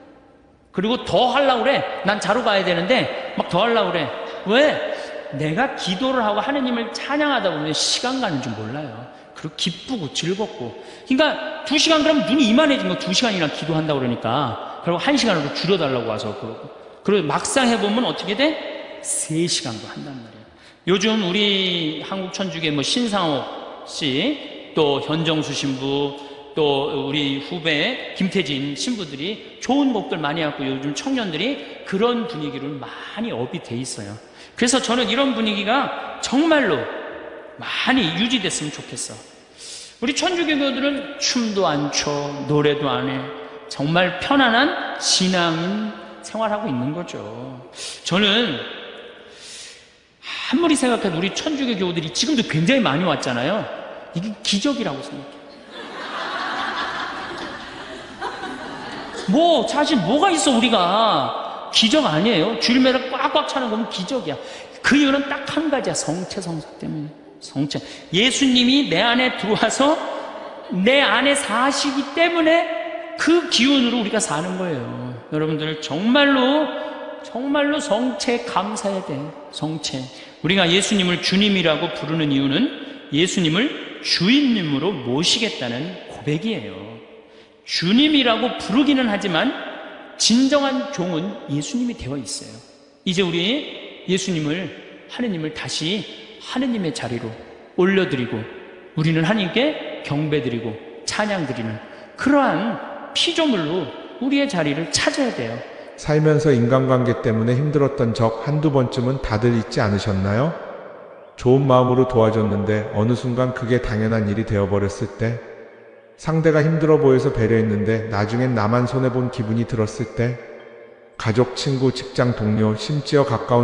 그리고 더 하려고 그래. 난 자러 가야 되는데 막 더 하려고 그래. 왜? 내가 기도를 하고 하느님을 찬양하다 보면 시간 가는 줄 몰라요. 그리고 기쁘고 즐겁고. 그러니까 2시간 그러면 눈이 이만해진 거 2시간이나 기도한다고 그러니까. 그리고 1시간으로 줄여달라고 와서 그러고. 그리고 막상 해보면 어떻게 돼? 3시간도 한단 말이에요. 요즘 우리 한국 천주교 뭐 신상옥 씨, 또 현정수 신부, 또 우리 후배 김태진 신부들이 좋은 곡들 많이 하고 요즘 청년들이 그런 분위기로 많이 업이 돼 있어요. 그래서 저는 이런 분위기가 정말로 많이 유지됐으면 좋겠어. 우리 천주교교들은 춤도 안 춰, 노래도 안 해. 정말 편안한 신앙인 생활하고 있는 거죠. 저는 아무리 생각해도 우리 천주교 교우들이 지금도 굉장히 많이 왔잖아요. 이게 기적이라고 생각해요. 사실 뭐가 있어, 우리가. 기적 아니에요. 주일매를 꽉꽉 차는 거면 기적이야. 그 이유는 딱 한 가지야. 성체 성사 때문에. 성체. 예수님이 내 안에 들어와서 내 안에 사시기 때문에 그 기운으로 우리가 사는 거예요. 여러분들 정말로 성체 감사해야 돼. 성체. 우리가 예수님을 주님이라고 부르는 이유는 예수님을 주인님으로 모시겠다는 고백이에요. 주님이라고 부르기는 하지만 진정한 종은 예수님이 되어 있어요. 이제 우리 예수님을, 하느님을 다시 하느님의 자리로 올려드리고 우리는 하나님께 경배드리고 찬양드리는 그러한 피조물로 우리의 자리를 찾아야 돼요. 살면서 인간관계 때문에 힘들었던 적 한두 번쯤은 다들 있지 않으셨나요? 좋은 마음으로 도와줬는데 어느 순간 그게 당연한 일이 되어버렸을 때, 상대가 힘들어 보여서 배려했는데 나중엔 나만 손해본 기분이 들었을 때, 가족, 친구, 직장 동료, 심지어 가까운